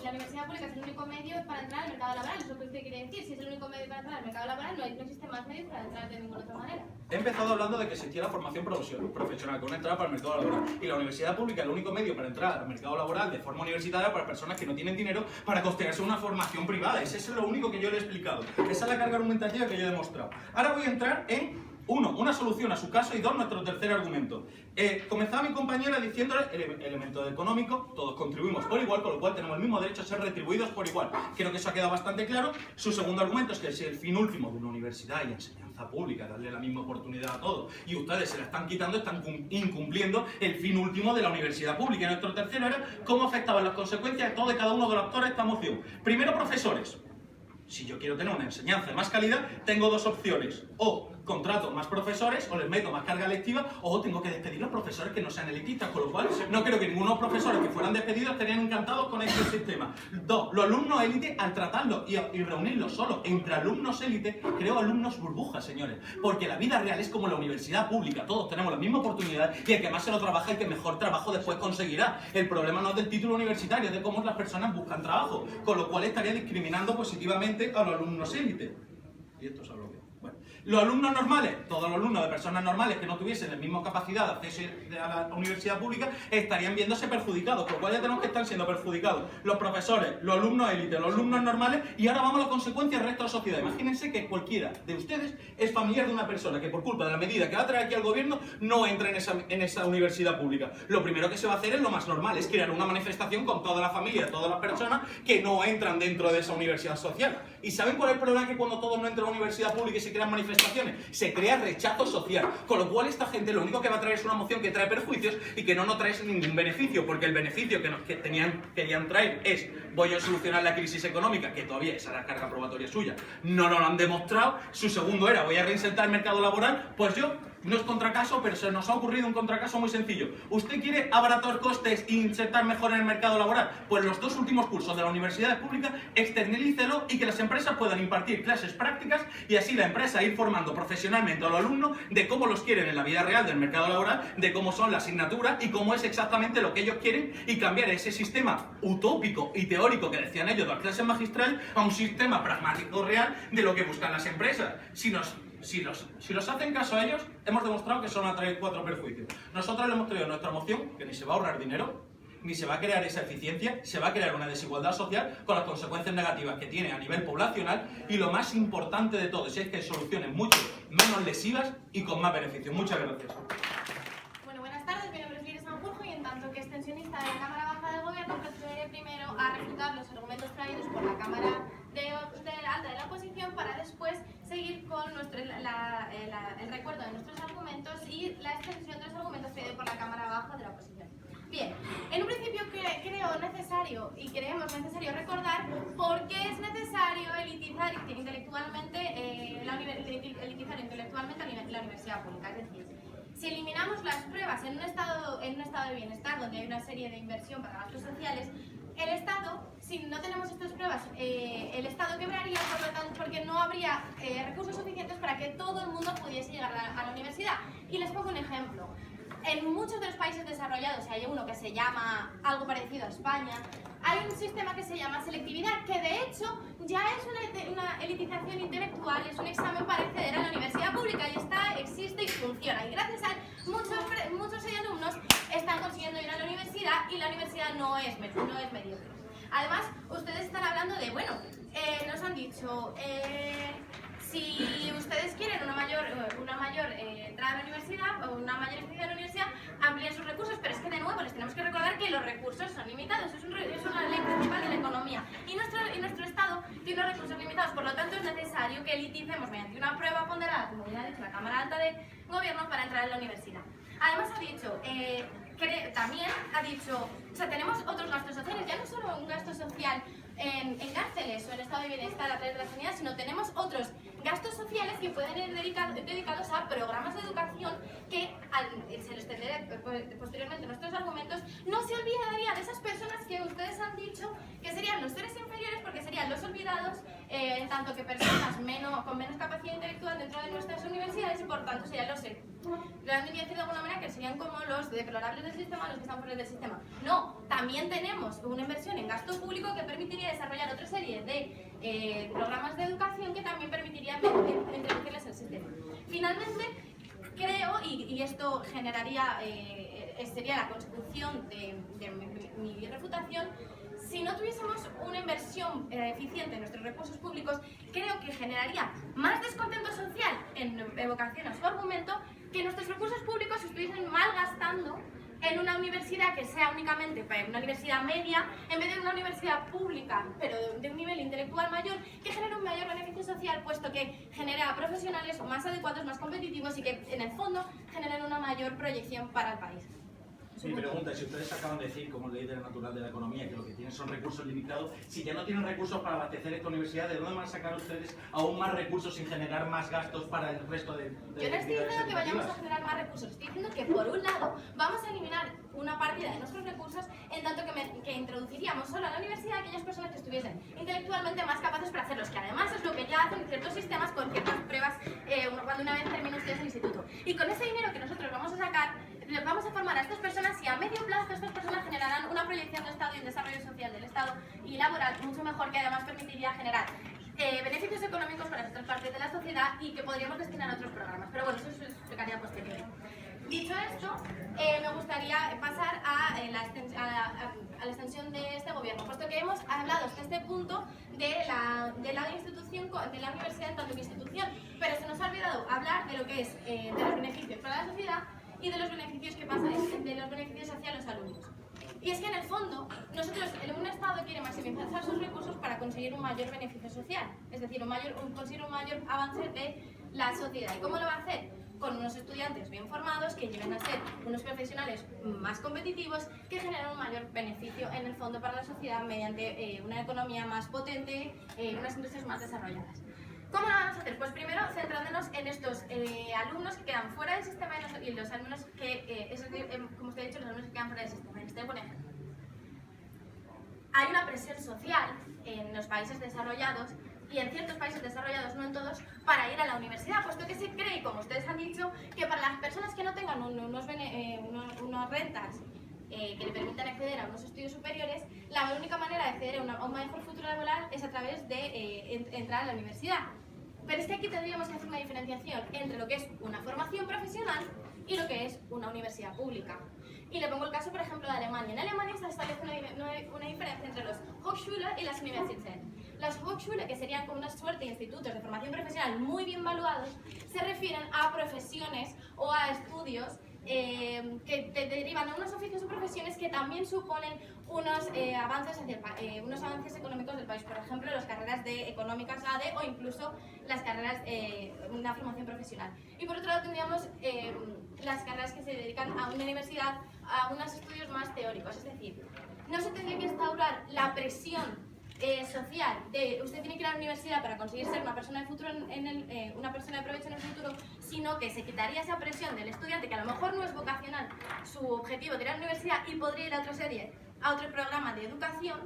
la universidad pública es el único medio para entrar al mercado laboral? ¿Eso es lo que usted quiere decir? Si es el único medio para entrar al mercado laboral, no existen más medios para entrar de ninguna otra manera. He empezado hablando de que existía la formación profesional con una entrada para el mercado laboral. Y la universidad pública es el único medio para entrar al mercado laboral de forma universitaria para personas que no tienen dinero para costearse una formación privada. Ese es lo único que yo le he explicado. Esa es la carga argumentativa que yo he demostrado. Ahora voy a entrar en 1. Una solución a su caso, y 2. Nuestro tercer argumento. Comenzaba mi compañera diciéndole el elemento económico, todos contribuimos por igual, con lo cual tenemos el mismo derecho a ser retribuidos por igual. Creo que eso ha quedado bastante claro. Su segundo argumento es que si el fin último de una universidad y enseñanza pública, darle la misma oportunidad a todos, y ustedes se la están quitando, están incumpliendo el fin último de la universidad pública. Y nuestro tercero era cómo afectaban las consecuencias de todo y cada uno de los actores esta moción. Primero, profesores. Si yo quiero tener una enseñanza de más calidad, tengo dos opciones. O contrato más profesores, o les meto más carga lectiva, o tengo que despedir a los profesores que no sean elitistas, con lo cual no creo que ninguno de los profesores que fueran despedidos estarían encantados con este sistema. 2. Los alumnos élite, al tratarlos y reunirlos solo entre alumnos élite, creo alumnos burbujas, señores. Porque la vida real es como la universidad pública, todos tenemos la misma oportunidad y el que más se lo trabaja, el que mejor trabajo después conseguirá. El problema no es del título universitario, es de cómo las personas buscan trabajo, con lo cual estaría discriminando positivamente a los alumnos élite. Y esto es algo bien. Bueno, los alumnos normales, todos los alumnos de personas normales que no tuviesen la misma capacidad de acceso a la universidad pública estarían viéndose perjudicados, por lo cual ya tenemos que estar siendo perjudicados los profesores, los alumnos élite, los alumnos normales, y ahora vamos a las consecuencias del resto de la sociedad. Imagínense que cualquiera de ustedes es familiar de una persona que por culpa de la medida que va a traer aquí al gobierno no entra en esa universidad pública. Lo primero que se va a hacer es lo más normal, es crear una manifestación con toda la familia, todas las personas que no entran dentro de esa universidad social. ¿Y saben cuál es el problema? Que cuando todos no entran a la universidad pública y se crean manifestaciones, se crea rechazo social, con lo cual esta gente lo único que va a traer es una moción que trae perjuicios y que no nos trae ningún beneficio, porque el beneficio que querían traer es: voy a solucionar la crisis económica, que todavía esa era la carga probatoria suya, no nos lo han demostrado. Su segundo era: voy a reinsertar el mercado laboral. Pues yo, no es contracaso, pero se nos ha ocurrido un contracaso muy sencillo. ¿Usted quiere abaratar costes e insertar mejor en el mercado laboral? Pues los 2 últimos cursos de la universidad pública, externalícelo y que las empresas puedan impartir clases prácticas y así la empresa ir formando profesionalmente a los alumnos de cómo los quieren en la vida real del mercado laboral, de cómo son las asignaturas y cómo es exactamente lo que ellos quieren, y cambiar ese sistema utópico y teórico que decían ellos de las clases magistrales a un sistema pragmático real de lo que buscan las empresas. Si los hacen caso a ellos, hemos demostrado que son a traer 4 perjuicios. Nosotros le hemos traído nuestra moción que ni se va a ahorrar dinero, ni se va a crear esa eficiencia, se va a crear una desigualdad social con las consecuencias negativas que tiene a nivel poblacional, y lo más importante de todo es que hay soluciones mucho menos lesivas y con más beneficios. Muchas gracias. Bueno, buenas tardes, mi nombre es Lidia Sanjurjo y en tanto que extensionista de la Cámara Baja del Gobierno procederé primero a refutar los argumentos traídos por la Cámara Alta de la Oposición para después seguir con el recuerdo de nuestros argumentos y la extensión de los argumentos traídos por la Cámara Baja de la Oposición. Bien, en un principio creemos necesario recordar por qué es necesario elitizar intelectualmente la universidad pública. Es decir, si eliminamos las pruebas en un estado de bienestar donde hay una serie de inversión para gastos sociales, el Estado, si no tenemos estas pruebas, el Estado quebraría, por lo tanto, porque no habría recursos suficientes para que todo el mundo pudiese llegar a la universidad. Y les pongo un ejemplo. En muchos de los países desarrollados, hay uno que se llama algo parecido a España, hay un sistema que se llama selectividad, que de hecho ya es una elitización intelectual, es un examen para acceder a la universidad pública, y existe y funciona. Y gracias a él, muchos alumnos están consiguiendo ir a la universidad, y la universidad no es mediocre. Además, ustedes están hablando de, bueno, nos han dicho, si ustedes quieren una mayor entrada a la universidad o una mayor eficiencia de la universidad, amplíen sus recursos, pero es que de nuevo les tenemos que recordar que los recursos son limitados, es una ley principal de la economía y nuestro Estado tiene los recursos limitados, por lo tanto es necesario que eliticemos mediante una prueba ponderada, como ya ha dicho la Cámara Alta de Gobierno, para entrar en la universidad. Además ha dicho, también ha dicho, o sea, tenemos otros gastos sociales, ya no solo un gasto social en cárceles o en estado de bienestar a través de la sanidad, sino tenemos otros gastos sociales que pueden ir dedicados a programas de educación que, se los tendré posteriormente en nuestros argumentos, no se olvidaría de esas personas que ustedes han dicho que serían los seres inferiores, porque serían los olvidados, en tanto que personas con menos capacidad intelectual dentro de nuestras universidades, y por tanto serían los realmente decir de alguna manera que serían como los deplorables del sistema, los que están fuera del sistema. No, también tenemos una inversión en gasto público que permitiría desarrollar otra serie de programas de educación que también permitirían introducirles al sistema. Finalmente, creo, y esto generaría, sería la consecución de mi refutación, si no tuviésemos una inversión eficiente en nuestros recursos públicos, creo que generaría más descontento social en evocación a su argumento que nuestros recursos públicos se estuviesen malgastando en una universidad que sea únicamente una universidad media, en vez de una universidad pública, pero de un nivel intelectual mayor, que genere un mayor beneficio social, puesto que genera profesionales más adecuados, más competitivos y que en el fondo generen una mayor proyección para el país. Mi pregunta es, si ustedes acaban de decir, como ley natural de la economía, que lo que tienen son recursos limitados, si ya no tienen recursos para abastecer esta universidad, ¿de dónde van a sacar ustedes aún más recursos sin generar más gastos para el resto de Yo no estoy diciendo que vayamos a generar más recursos, estoy diciendo que por un lado vamos a eliminar una partida de nuestros recursos, en tanto que introduciríamos solo a la universidad aquellas personas que estuviesen intelectualmente más capaces para hacerlos, que además es lo que ya hacen ciertos sistemas con ciertas pruebas cuando una vez terminen ustedes el instituto. Y con ese dinero que nosotros vamos a sacar, les vamos a formar a estas personas y a medio plazo estas personas generarán una proyección de Estado y un desarrollo social del Estado y laboral mucho mejor, que además permitiría generar beneficios económicos para otras partes de la sociedad y que podríamos destinar a otros programas. Pero bueno, eso se explicaría posteriormente. Dicho esto, me gustaría pasar a la extensión de este gobierno, puesto que hemos hablado hasta este punto de la institución, de la universidad en tanto que institución, pero se nos ha olvidado hablar de lo que es de los beneficios para la sociedad y de los beneficios que pasan, de los beneficios hacia los alumnos. Y es que en el fondo, nosotros, un Estado quiere maximizar sus recursos para conseguir un mayor beneficio social, es decir, conseguir un mayor avance de la sociedad. ¿Y cómo lo va a hacer? Con unos estudiantes bien formados que lleven a ser unos profesionales más competitivos que generan un mayor beneficio en el fondo para la sociedad mediante una economía más potente, unas industrias más desarrolladas. ¿Cómo lo vamos a hacer? Pues primero centrándonos en estos alumnos que quedan fuera del sistema y los alumnos que, como usted ha dicho, los alumnos que quedan fuera del sistema. Les tengo un ejemplo. Hay una presión social en los países desarrollados y en ciertos países desarrollados, no en todos, para ir a la universidad, puesto que se cree, como ustedes han dicho, que para las personas que no tengan unas rentas que le permitan acceder a unos estudios superiores, la única manera de acceder a un mejor futuro laboral es a través de entrar a la universidad. Pero es que aquí tendríamos que hacer una diferenciación entre lo que es una formación profesional y lo que es una universidad pública. Y le pongo el caso, por ejemplo, de Alemania. En Alemania se establece una diferencia entre los Hochschule y las Universitäten. Las Hochschule, que serían como una suerte de institutos de formación profesional muy bien valuados, se refieren a profesiones o a estudios que te derivan a unos oficios o profesiones que también suponen unos avances económicos del país, por ejemplo, las carreras de económicas ADE o incluso las carreras de una formación profesional. Y por otro lado tendríamos las carreras que se dedican a una universidad, a unos estudios más teóricos, es decir, no se tendría que instaurar la presión social de usted tiene que ir a la universidad para conseguir ser una persona de futuro una persona de provecho en el futuro, sino que se quitaría esa presión del estudiante que a lo mejor no es vocacional su objetivo de ir a la universidad y podría ir a otro programa de educación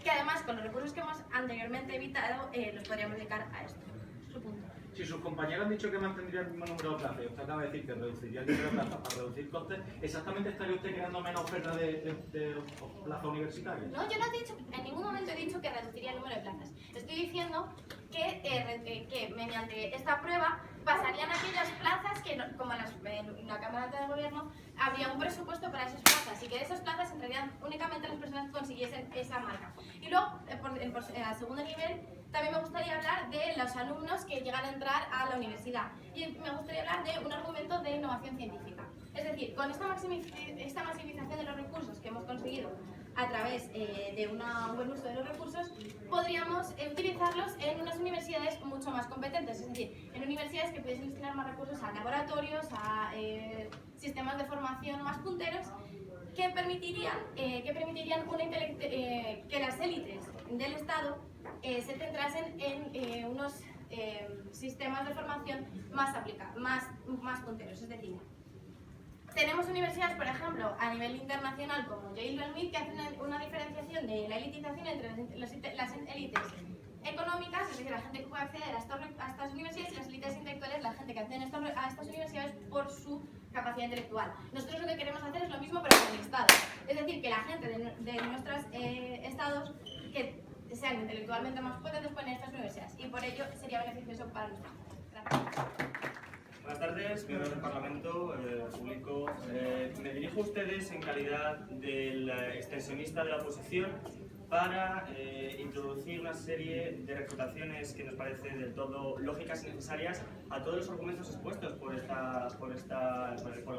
que además con los recursos que hemos anteriormente evitado los podríamos dedicar a esto. Su punto. Si sus compañeros han dicho que mantendría el mismo número de plazas y usted acaba de decir que reduciría el número de plazas para reducir costes, ¿exactamente estaría usted creando menos oferta de plazas universitarias? No, yo no he dicho, en ningún momento he dicho que reduciría el número de plazas. Estoy diciendo que mediante esta prueba pasarían aquellas plazas que, como en la Cámara Alta de Gobierno, habría un presupuesto para esas plazas y que de esas plazas entrarían únicamente las personas que consiguiesen esa marca. Y luego, a segundo nivel, También me gustaría hablar de los alumnos que llegan a entrar a la universidad. Y me gustaría hablar de un argumento de innovación científica. Es decir, con esta maximización de los recursos que hemos conseguido a través de un buen uso de los recursos, podríamos utilizarlos en unas universidades mucho más competentes, es decir, en universidades que pudiesen destinar más recursos a laboratorios, a sistemas de formación más punteros, que permitirían que las élites del Estado se centrasen en unos sistemas de formación más punteros, es decir, tenemos universidades, por ejemplo, a nivel internacional como Yale o MIT, que hacen una diferenciación de la elitización entre las élites económicas, es decir, la gente que puede acceder a estas universidades, y las élites intelectuales, la gente que accede a estas universidades por su capacidad intelectual. Nosotros lo que queremos hacer es lo mismo, pero con el Estado. Es decir, que la gente de nuestros estados que sean intelectualmente más potentes pueden ir a estas universidades, y por ello sería beneficioso para nosotros. Gracias. Buenas tardes, miembros del Parlamento, público. Me dirijo a ustedes en calidad del extensionista de la oposición para introducir una serie de refutaciones que nos parecen del todo lógicas y necesarias a todos los argumentos expuestos por el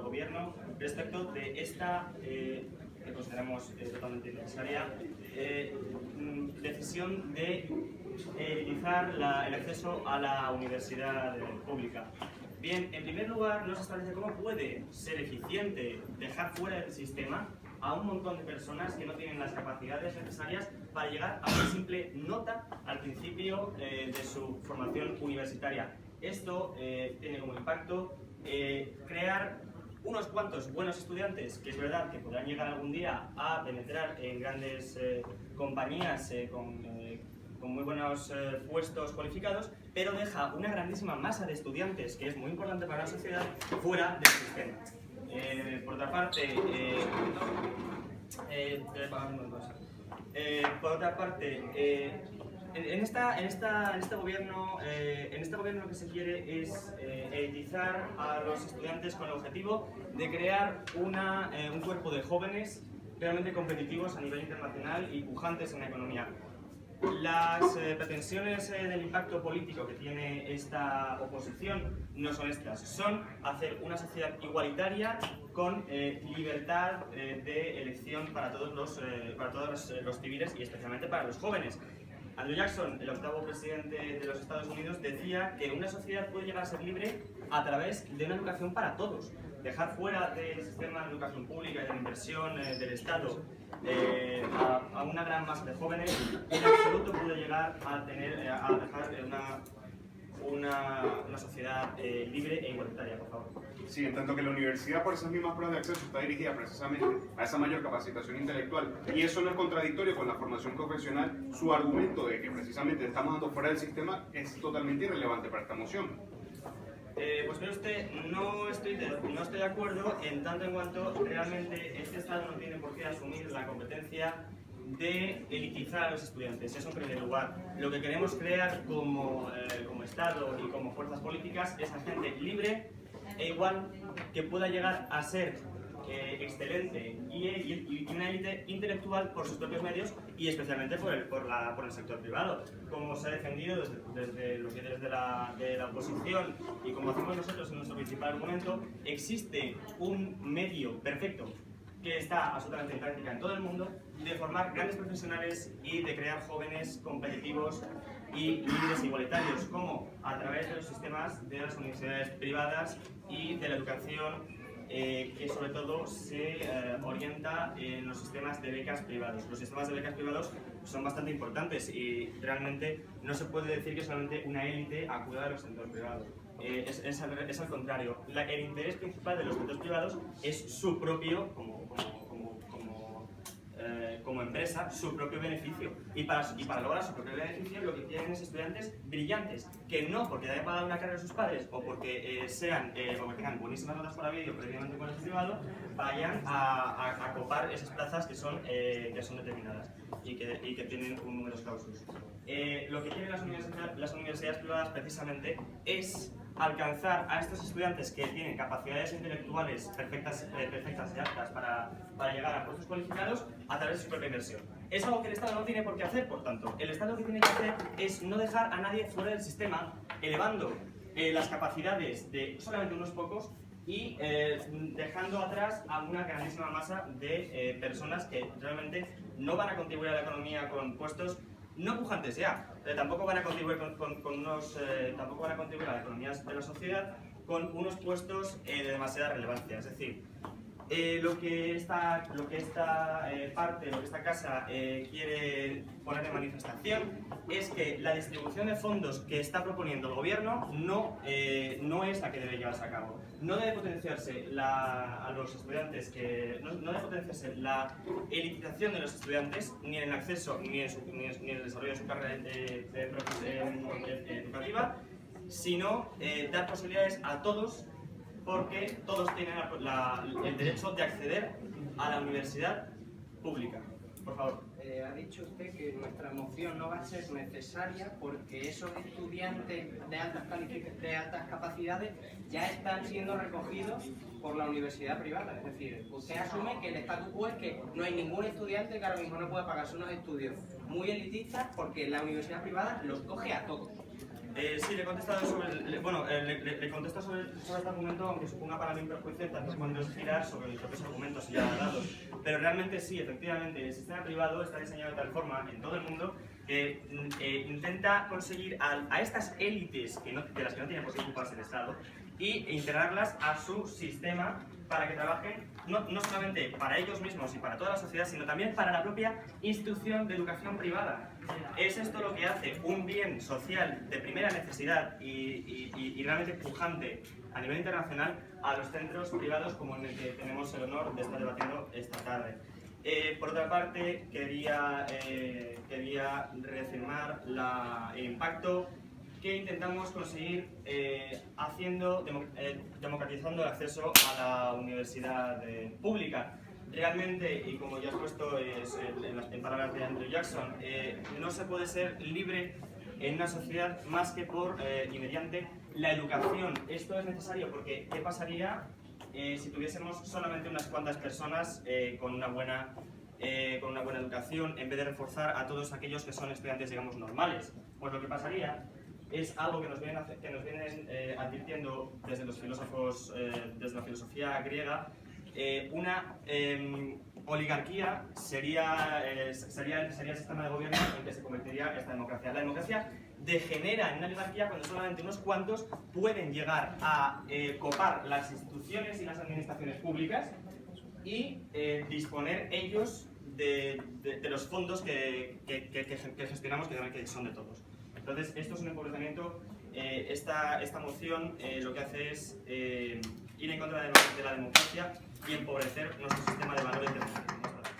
Gobierno respecto de esta, que consideramos totalmente innecesaria, decisión de elitizar el acceso a la universidad pública. Bien, en primer lugar, no se establece cómo puede ser eficiente dejar fuera del sistema a un montón de personas que no tienen las capacidades necesarias para llegar a una simple nota al principio de su formación universitaria. Esto tiene como impacto crear unos cuantos buenos estudiantes, que es verdad que podrán llegar algún día a penetrar en grandes compañías con muy buenos puestos cualificados, pero deja una grandísima masa de estudiantes, que es muy importante para la sociedad, fuera del sistema. Por otra parte, en este gobierno lo que se quiere es elitizar a los estudiantes con el objetivo de crear un cuerpo de jóvenes realmente competitivos a nivel internacional y pujantes en la economía. Las pretensiones del impacto político que tiene esta oposición no son estas, son hacer una sociedad igualitaria con libertad de elección para todos los civiles y especialmente para los jóvenes. Andrew Jackson, el octavo presidente de los Estados Unidos, decía que una sociedad puede llegar a ser libre a través de una educación para todos. Dejar fuera del sistema de educación pública y de la inversión del Estado a una gran masa de jóvenes, en absoluto puede llegar a dejar una sociedad libre e igualitaria, por favor. Sí, en tanto que la universidad, por esas mismas pruebas de acceso, está dirigida precisamente a esa mayor capacitación intelectual, y eso no es contradictorio con la formación profesional, su argumento de que precisamente estamos dando fuera del sistema es totalmente irrelevante para esta moción. Pues mire usted, no estoy de acuerdo en tanto en cuanto realmente este Estado no tiene por qué asumir la competencia de elitizar a los estudiantes. Eso en primer lugar. Lo que queremos crear como Estado y como fuerzas políticas es a gente libre e igual que pueda llegar a ser excelente y una élite intelectual por sus propios medios y especialmente por el sector privado. Como se ha defendido desde los líderes de la oposición y como hacemos nosotros en nuestro principal argumento, existe un medio perfecto que está absolutamente en práctica en todo el mundo de formar grandes profesionales y de crear jóvenes competitivos y libres e igualitarios, como a través de los sistemas de las universidades privadas y de la educación que sobre todo se orienta en los sistemas de becas privados. Los sistemas de becas privados son bastante importantes y realmente no se puede decir que solamente una élite acuda a los centros privados. Es al contrario. El interés principal de los centros privados es su propio, como empresa, su propio beneficio. Y para lograr su propio beneficio lo que quieren es estudiantes brillantes, que no porque hayan pagado una carrera de sus padres o porque tengan buenísimas notas por vídeo previamente en colegio privado, vayan a copar esas plazas que son determinadas y que tienen un número clausus. Lo que quieren las universidades privadas precisamente es alcanzar a estos estudiantes que tienen capacidades intelectuales perfectas y aptas para llegar a puestos cualificados a través de su propia inversión. Es algo que el Estado no tiene por qué hacer, por tanto, el Estado lo que tiene que hacer es no dejar a nadie fuera del sistema, elevando las capacidades de solamente unos pocos y dejando atrás a una grandísima masa de personas que realmente no van a contribuir a la economía con puestos no pujantes ya, tampoco van a contribuir tampoco van a contribuir a la economía de la sociedad con unos puestos de demasiada relevancia. Es decir, lo que esta casa quiere poner en manifestación es que la distribución de fondos que está proponiendo el gobierno no es la que debe llevarse a cabo. No debe potenciarse a los estudiantes no debe potenciarse la elitización de los estudiantes, ni en el acceso ni en el desarrollo de su carrera educativa, sino dar posibilidades a todos, porque todos tienen el derecho de acceder a la universidad pública. Por favor. Ha dicho usted que nuestra moción no va a ser necesaria porque esos estudiantes de altas capacidades ya están siendo recogidos por la universidad privada. Es decir, usted asume que el statu quo es que no hay ningún estudiante que ahora mismo no pueda pagarse unos estudios muy elitistas porque la universidad privada los coge a todos. Sí, le he contestado le contesto sobre este argumento, aunque suponga para mí un perjuicio, tanto cuando es girar sobre los propios argumentos ya dados. Pero realmente sí, efectivamente, el sistema privado está diseñado de tal forma en todo el mundo que intenta conseguir a estas élites de las que no tiene por qué ocuparse el Estado e integrarlas a su sistema para que trabajen no solamente para ellos mismos y para toda la sociedad, sino también para la propia institución de educación privada. Es esto lo que hace un bien social de primera necesidad y realmente pujante a nivel internacional a los centros privados como en el que tenemos el honor de estar debatiendo esta tarde. Por otra parte, quería reafirmar el impacto que intentamos conseguir democratizando el acceso a la universidad pública. Realmente, y como ya has puesto en palabras de Andrew Jackson, no se puede ser libre en una sociedad más que y mediante la educación. Esto es necesario porque ¿qué pasaría si tuviésemos solamente unas cuantas personas con una buena educación en vez de reforzar a todos aquellos que son estudiantes, digamos, normales? Pues lo que pasaría es algo que nos vienen advirtiendo desde los filósofos, desde la filosofía griega. Una oligarquía sería el sistema de gobierno en que se convertiría esta democracia. La democracia degenera en una oligarquía cuando solamente unos cuantos pueden llegar a copar las instituciones y las administraciones públicas y disponer ellos de los fondos que gestionamos, que son de todos. Entonces, esto es un empobrecimiento. Esta moción lo que hace es ir en contra de la democracia y empobrecer nuestro sistema de valores democráticos.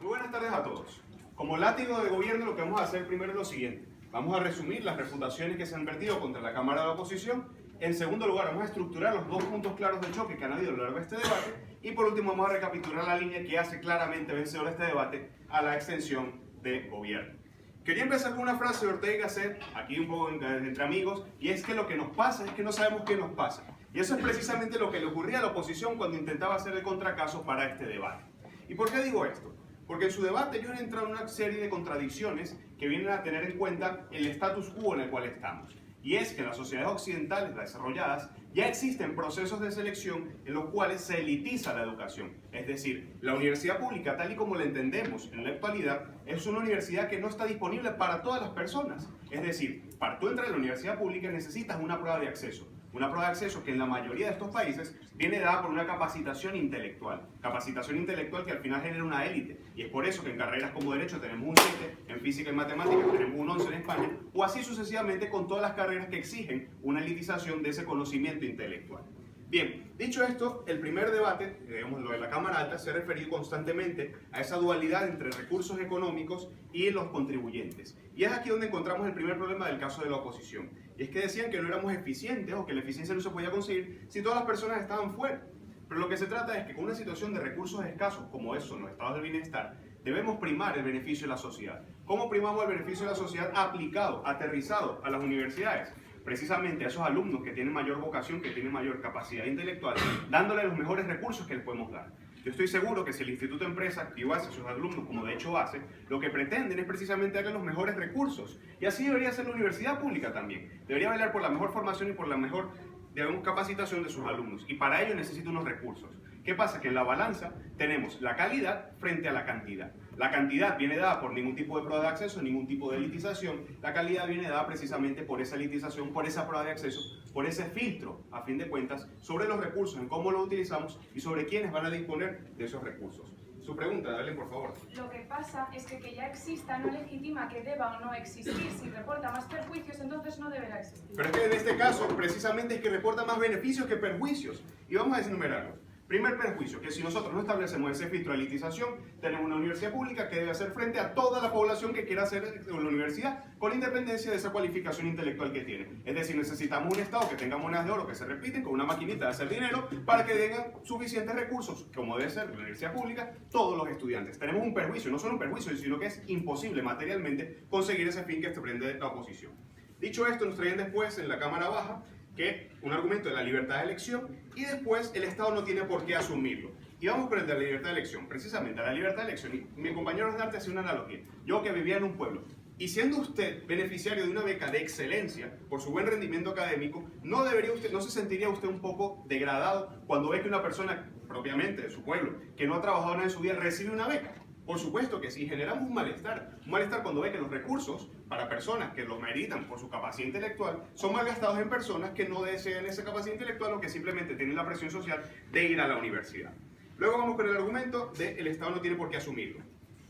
Muy buenas tardes a todos. Como látigo de gobierno, lo que vamos a hacer primero es lo siguiente. Vamos a resumir las refutaciones que se han vertido contra la Cámara de la Oposición. En segundo lugar, vamos a estructurar los dos puntos claros de choque que han habido a lo largo de este debate. Y por último, vamos a recapitular la línea que hace claramente vencedor este debate a la extensión de gobierno. Quería empezar con una frase de Ortega y Gasset, aquí un poco entre amigos, y es que lo que nos pasa es que no sabemos qué nos pasa. Y eso es precisamente lo que le ocurría a la oposición cuando intentaba hacer el contracaso para este debate. ¿Y por qué digo esto? Porque en su debate ellos han entrado en una serie de contradicciones que vienen a tener en cuenta el status quo en el cual estamos. Y es que en las sociedades occidentales desarrolladas ya existen procesos de selección en los cuales se elitiza la educación. Es decir, la universidad pública, tal y como la entendemos en la actualidad, es una universidad que no está disponible para todas las personas. Es decir, para tú entrar a la universidad pública necesitas una prueba de acceso. Una prueba de acceso que en la mayoría de estos países viene dada por una capacitación intelectual. Capacitación intelectual que al final genera una élite. Y es por eso que en carreras como Derecho tenemos un 7, en Física y Matemáticas tenemos un 11 en España, o así sucesivamente con todas las carreras que exigen una elitización de ese conocimiento intelectual. Bien, dicho esto, el primer debate, digamos lo de la Cámara Alta, se ha referido constantemente a esa dualidad entre recursos económicos y los contribuyentes. Y es aquí donde encontramos el primer problema del caso de la oposición. Y es que decían que no éramos eficientes o que la eficiencia no se podía conseguir si todas las personas estaban fuera. Pero lo que se trata es que con una situación de recursos escasos como eso en los estados del bienestar, debemos primar el beneficio de la sociedad. ¿Cómo primamos el beneficio de la sociedad aplicado, aterrizado a las universidades? Precisamente a esos alumnos que tienen mayor vocación, que tienen mayor capacidad intelectual, dándole los mejores recursos que les podemos dar. Yo estoy seguro que si el Instituto Empresa activase a sus alumnos, como de hecho hace, lo que pretenden es precisamente darle los mejores recursos. Y así debería ser la universidad pública también. Debería velar por la mejor formación y por la mejor, digamos, capacitación de sus alumnos. Y para ello necesita unos recursos. ¿Qué pasa? Que en la balanza tenemos la calidad frente a la cantidad. La cantidad viene dada por ningún tipo de prueba de acceso, ningún tipo de elitización. La calidad viene dada precisamente por esa elitización, por esa prueba de acceso, por ese filtro, a fin de cuentas, sobre los recursos, en cómo los utilizamos y sobre quiénes van a disponer de esos recursos. Su pregunta, dale por favor. Lo que pasa es que ya exista no legitima que deba o no existir. Si reporta más perjuicios, entonces no deberá existir. Pero es que en este caso, precisamente es que reporta más beneficios que perjuicios. Y vamos a desenumerarlos. Primer perjuicio, que si nosotros no establecemos ese filtro de elitización, tenemos una universidad pública que debe hacer frente a toda la población que quiera hacer la universidad, con independencia de esa cualificación intelectual que tiene. Es decir, necesitamos un Estado que tenga monedas de oro que se repiten con una maquinita de hacer dinero para que tengan suficientes recursos, como debe ser la universidad pública, todos los estudiantes. Tenemos un perjuicio, no solo un perjuicio, sino que es imposible materialmente conseguir ese fin que pretende la oposición. Dicho esto, nos traían después en la Cámara Baja que un argumento de la libertad de elección y después el Estado no tiene por qué asumirlo. Y vamos con el de la libertad de elección, precisamente a la libertad de elección. Y mi compañero Osdarte hace una analogía. Yo que vivía en un pueblo, y siendo usted beneficiario de una beca de excelencia por su buen rendimiento académico, ¿no se sentiría usted un poco degradado cuando ve que una persona propiamente de su pueblo, que no ha trabajado nada en su vida, recibe una beca? Por supuesto que sí, generamos un malestar cuando ve que los recursos para personas que los meritan por su capacidad intelectual son malgastados en personas que no desean esa capacidad intelectual o que simplemente tienen la presión social de ir a la universidad. Luego vamos con el argumento de el Estado no tiene por qué asumirlo.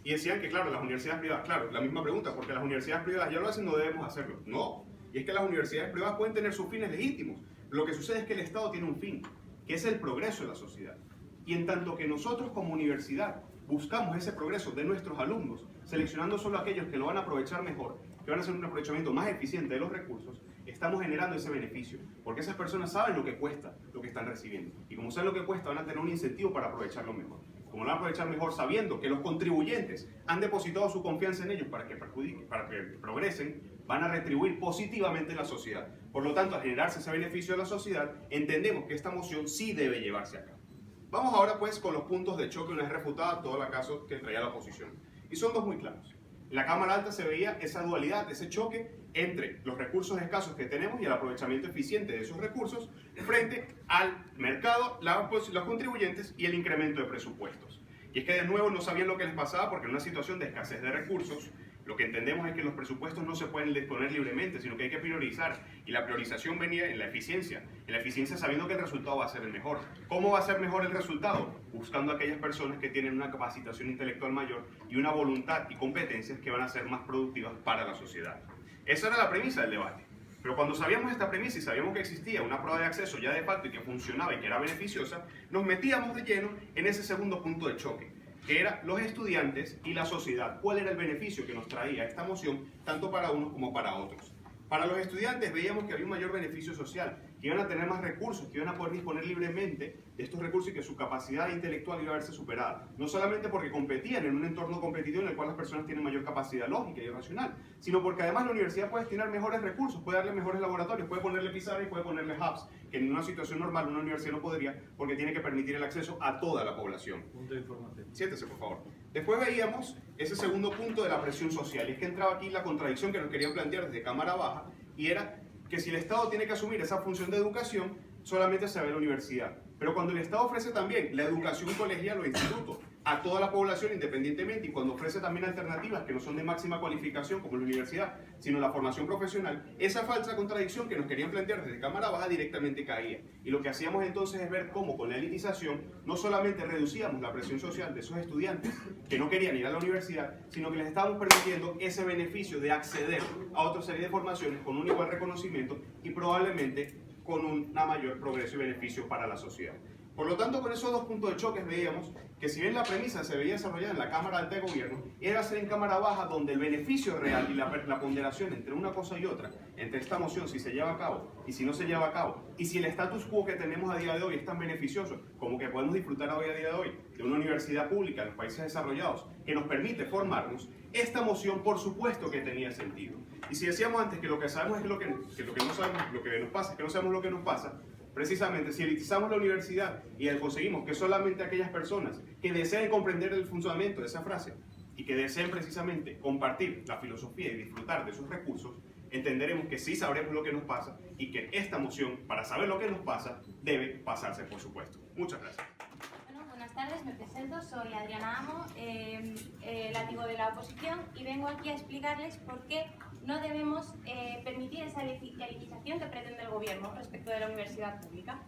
Y decían que, claro, las universidades privadas, claro, la misma pregunta, porque las universidades privadas ya lo hacen, no debemos hacerlo. No, y es que las universidades privadas pueden tener sus fines legítimos. Lo que sucede es que el Estado tiene un fin, que es el progreso de la sociedad. Y en tanto que nosotros como universidad buscamos ese progreso de nuestros alumnos, seleccionando solo aquellos que lo van a aprovechar mejor, que van a hacer un aprovechamiento más eficiente de los recursos, estamos generando ese beneficio, porque esas personas saben lo que cuesta lo que están recibiendo, y como saben lo que cuesta, van a tener un incentivo para aprovecharlo mejor. Como lo van a aprovechar mejor sabiendo que los contribuyentes han depositado su confianza en ellos para que progresen, van a retribuir positivamente la sociedad. Por lo tanto, al generarse ese beneficio de la sociedad, entendemos que esta moción sí debe llevarse a cabo. Vamos ahora pues con los puntos de choque una vez refutada todo el caso que traía la oposición. Y son dos muy claros. En la Cámara Alta se veía esa dualidad, ese choque entre los recursos escasos que tenemos y el aprovechamiento eficiente de esos recursos frente al mercado, los contribuyentes y el incremento de presupuestos. Y es que de nuevo no sabían lo que les pasaba porque en una situación de escasez de recursos, lo que entendemos es que los presupuestos no se pueden disponer libremente, sino que hay que priorizar. Y la priorización venía en la eficiencia sabiendo que el resultado va a ser el mejor. ¿Cómo va a ser mejor el resultado? Buscando a aquellas personas que tienen una capacitación intelectual mayor y una voluntad y competencias que van a ser más productivas para la sociedad. Esa era la premisa del debate. Pero cuando sabíamos esta premisa y sabíamos que existía una prueba de acceso ya de facto y que funcionaba y que era beneficiosa, nos metíamos de lleno en ese segundo punto de choque, que era los estudiantes y la sociedad. ¿Cuál era el beneficio que nos traía esta moción, tanto para unos como para otros? Para los estudiantes veíamos que había un mayor beneficio social, que iban a tener más recursos, que iban a poder disponer libremente de estos recursos y que su capacidad intelectual iba a verse superada. No solamente porque competían en un entorno competitivo en el cual las personas tienen mayor capacidad lógica y racional, sino porque además la universidad puede destinar mejores recursos, puede darle mejores laboratorios, puede ponerle pizarra y puede ponerle hubs, que en una situación normal una universidad no podría porque tiene que permitir el acceso a toda la población. Punto de información. Siéntese, por favor. Después veíamos ese segundo punto de la presión social, y es que entraba aquí la contradicción que nos querían plantear desde Cámara Baja, y era que si el Estado tiene que asumir esa función de educación, solamente se ve la universidad. Pero cuando el Estado ofrece también la educación colegial o instituto a toda la población independientemente, y cuando ofrece también alternativas que no son de máxima cualificación como la universidad, sino la formación profesional, esa falsa contradicción que nos querían plantear desde Cámara Baja directamente caía. Y lo que hacíamos entonces es ver cómo con la elitización no solamente reducíamos la presión social de esos estudiantes que no querían ir a la universidad, sino que les estábamos permitiendo ese beneficio de acceder a otra serie de formaciones con un igual reconocimiento y probablemente con una mayor progreso y beneficio para la sociedad. Por lo tanto, con esos dos puntos de choque veíamos que si bien la premisa se veía desarrollada en la Cámara Alta de Gobierno, era ser en Cámara Baja donde el beneficio real y la ponderación entre una cosa y otra, entre esta moción si se lleva a cabo y si no se lleva a cabo, y si el status quo que tenemos a día de hoy es tan beneficioso como que podemos disfrutar hoy a día de hoy de una universidad pública en los países desarrollados que nos permite formarnos, esta moción por supuesto que tenía sentido. Y si decíamos antes que lo que sabemos es lo que no sabemos, lo que nos pasa es que no sabemos lo que nos pasa, Precisamente, si elitizamos la universidad y conseguimos que solamente aquellas personas que deseen comprender el funcionamiento de esa frase y que deseen precisamente compartir la filosofía y disfrutar de sus recursos, entenderemos que sí sabremos lo que nos pasa y que esta moción, para saber lo que nos pasa, debe pasarse, por supuesto. Muchas gracias. Bueno, buenas tardes, me presento, soy Adriana Amo, látigo de la oposición, y vengo aquí a explicarles por qué no debemos permitir esa elitización que pretende el gobierno respecto de la universidad pública.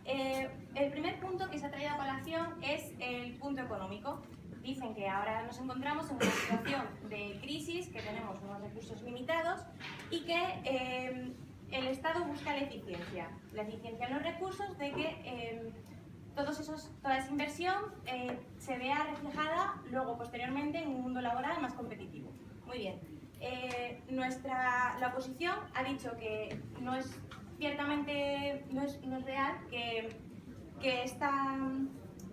El primer punto que se ha traído a colación es el punto económico. Dicen que ahora nos encontramos en una situación de crisis, que tenemos unos recursos limitados y que el Estado busca la eficiencia en los recursos, de que toda esa inversión se vea reflejada luego posteriormente en un mundo laboral más competitivo. Muy bien. La oposición ha dicho que no es real que esta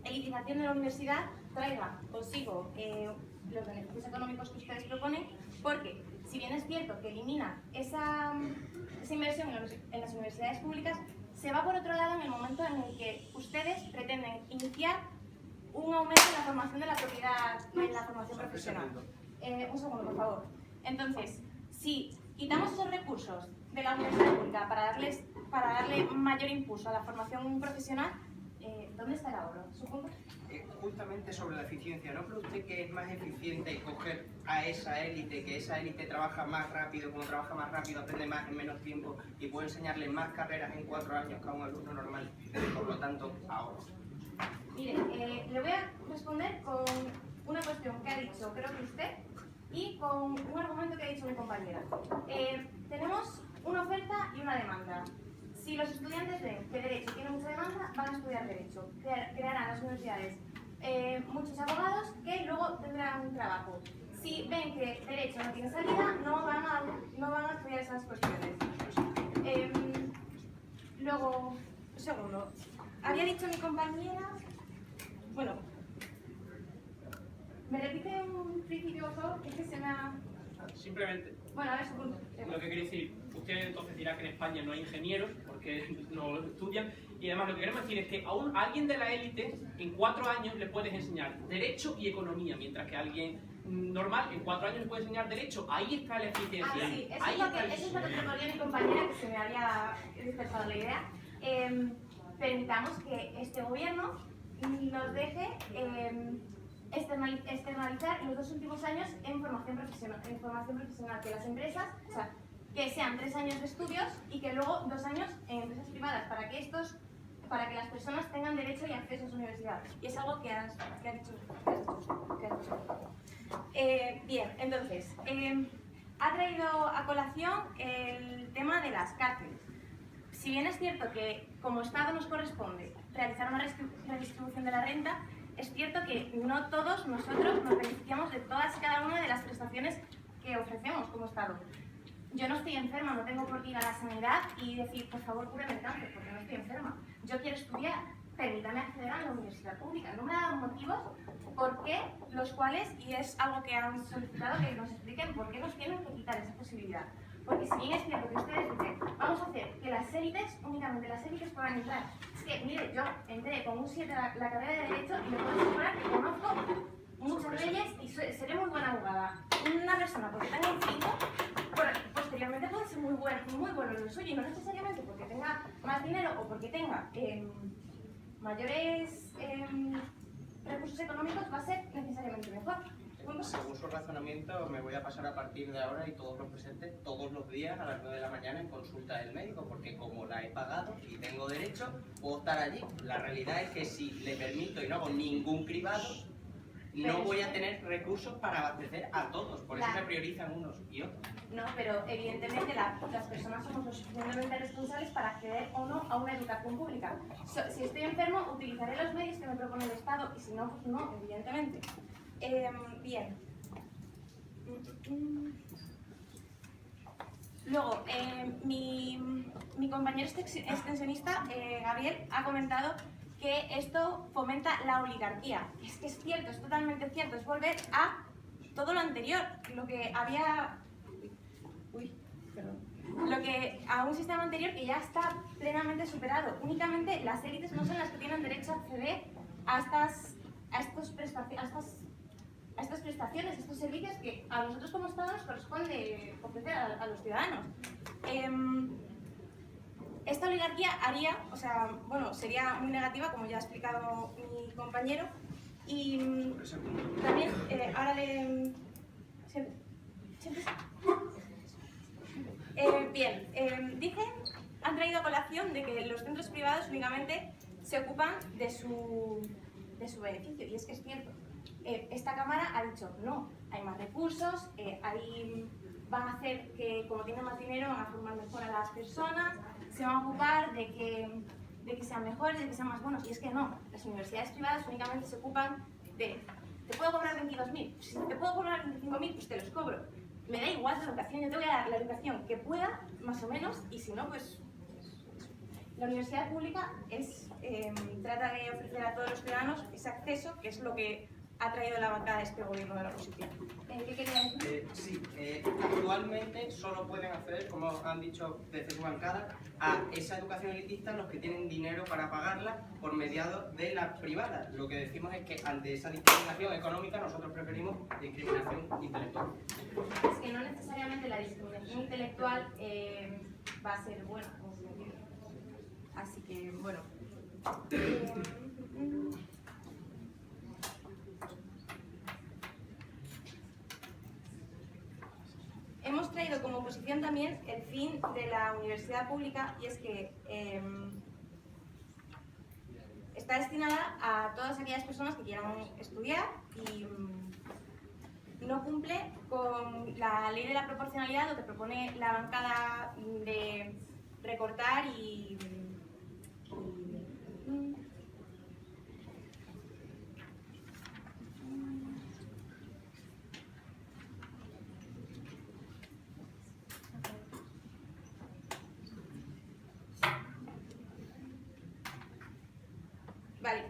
elitización de la universidad traiga consigo los beneficios económicos que ustedes proponen, porque si bien es cierto que elimina esa inversión en las universidades públicas, se va por otro lado en el momento en el que ustedes pretenden iniciar un aumento en la formación de la propiedad, en la formación profesional. Un segundo, por favor. Entonces, si quitamos esos recursos de la universidad pública para darle mayor impulso a la formación profesional, ¿dónde está el ahorro? Supongo. Justamente sobre la eficiencia, ¿no cree usted que es más eficiente coger a esa élite, que esa élite trabaja más rápido, como trabaja más rápido, aprende más en menos tiempo y puede enseñarle más carreras en 4 años que a un alumno normal? Por lo tanto, ahorro. Mire, le voy a responder con una cuestión que ha dicho, creo que usted, y con un argumento que ha dicho mi compañera. Tenemos una oferta y una demanda. Si los estudiantes ven que Derecho tiene mucha demanda, van a estudiar Derecho. Crearán las universidades muchos abogados que luego tendrán un trabajo. Si ven que Derecho no tiene salida, no van a estudiar esas cuestiones. Luego, un segundo. Había dicho mi compañera... Bueno, ¿me repite un principio, por favor? Es que se me ha... Simplemente, Bueno, a ver, su punto. lo que quiere decir, usted entonces dirá que en España no hay ingenieros porque no lo estudian, y además lo que queremos decir es que a alguien de la élite en 4 años le puedes enseñar Derecho y Economía, mientras que a alguien normal en 4 años le puede enseñar Derecho. Ahí está la eficiencia. Sí, eso es lo que proponía mi compañera, que se me había dispersado la idea. Permitamos que este gobierno nos deje externalizar los 2 últimos años en formación profesional, que las empresas, o sea, que sean 3 años de estudios y que luego 2 años en empresas privadas, para que las personas tengan derecho y acceso a su universidad. Y es algo que has dicho. Bien, entonces, ha traído a colación el tema de las cárceles. Si bien es cierto que como Estado nos corresponde realizar una redistribución de la renta, es cierto que no todos nosotros nos beneficiamos de todas y cada una de las prestaciones que ofrecemos como Estado. Yo no estoy enferma, no tengo por qué ir a la sanidad y decir, por favor, cúreme el cáncer, porque no estoy enferma. Yo quiero estudiar, permítame acceder a la universidad pública. No me ha dado motivos por qué, los cuales, y es algo que han solicitado que nos expliquen, por qué nos tienen que quitar esa posibilidad. Porque si bien es cierto que ustedes dicen, vamos a hacer que las élites, únicamente las élites puedan entrar. Es que, mire, yo entré con un 7 a la carrera de Derecho y me puedo asegurar que conozco muchas leyes y seré muy buena abogada. Una persona porque tenga un 5, posteriormente puede ser muy bueno en lo suyo, y no necesariamente porque tenga más dinero o porque tenga mayores recursos económicos va a ser necesariamente mejor. Según su razonamiento, me voy a pasar a partir de ahora y todos los presentes todos los días a las 9 de la mañana en consulta del médico, porque como la he pagado y tengo derecho, puedo estar allí. La realidad es que si le permito y no hago ningún cribado, no voy a tener recursos para abastecer a todos, por eso se priorizan unos y otros. No, pero evidentemente las personas somos lo suficientemente responsables para acceder o no a una educación pública. Si estoy enfermo, utilizaré los medios que me propone el Estado, y si no, pues no, evidentemente. Bien. Luego, mi compañero extensionista, Gabriel, ha comentado que esto fomenta la oligarquía. Es que es cierto, es totalmente cierto, es volver a todo lo anterior, lo que había... Uy, perdón. a un sistema anterior que ya está plenamente superado. Únicamente las élites no son las que tienen derecho a acceder a estas prestaciones, estos servicios que a nosotros como Estado nos corresponde ofrecer a los ciudadanos. Esta oligarquía haría, sería muy negativa, como ya ha explicado mi compañero, y también, ahora le... ¿Siéntese? Han traído a colación de que los centros privados únicamente se ocupan de su beneficio, y es que es cierto. Esta Cámara ha dicho, no, hay más recursos, van a hacer que, como tienen más dinero, van a formar mejor a las personas, se van a ocupar de que sean mejores, de que sean más buenos, y es que no, las universidades privadas únicamente se ocupan de, ¿te puedo cobrar 22.000? Pues si te puedo cobrar 25.000, pues te los cobro. Me da igual la educación, yo te voy a dar la educación que pueda, más o menos, y si no, pues... La universidad pública trata de ofrecer a todos los ciudadanos ese acceso, que es lo que ha traído la bancada de este gobierno de la oposición. ¿Qué quería decir? Actualmente solo pueden acceder, como han dicho desde su bancada, a esa educación elitista los que tienen dinero para pagarla por mediado de la privada. Lo que decimos es que ante esa discriminación económica nosotros preferimos discriminación intelectual. Es que no necesariamente la discriminación intelectual va a ser buena en ese sentido. Así que, bueno... Hemos traído como oposición también el fin de la universidad pública, y es que está destinada a todas aquellas personas que quieran estudiar y no cumple con la ley de la proporcionalidad, lo que propone la bancada de recortar y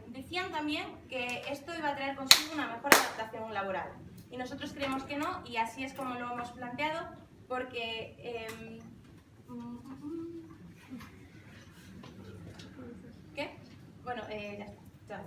decían también que esto iba a traer consigo una mejor adaptación laboral. Y nosotros creemos que no, y así es como lo hemos planteado, porque... ¿Qué? Bueno, ya está. Chao.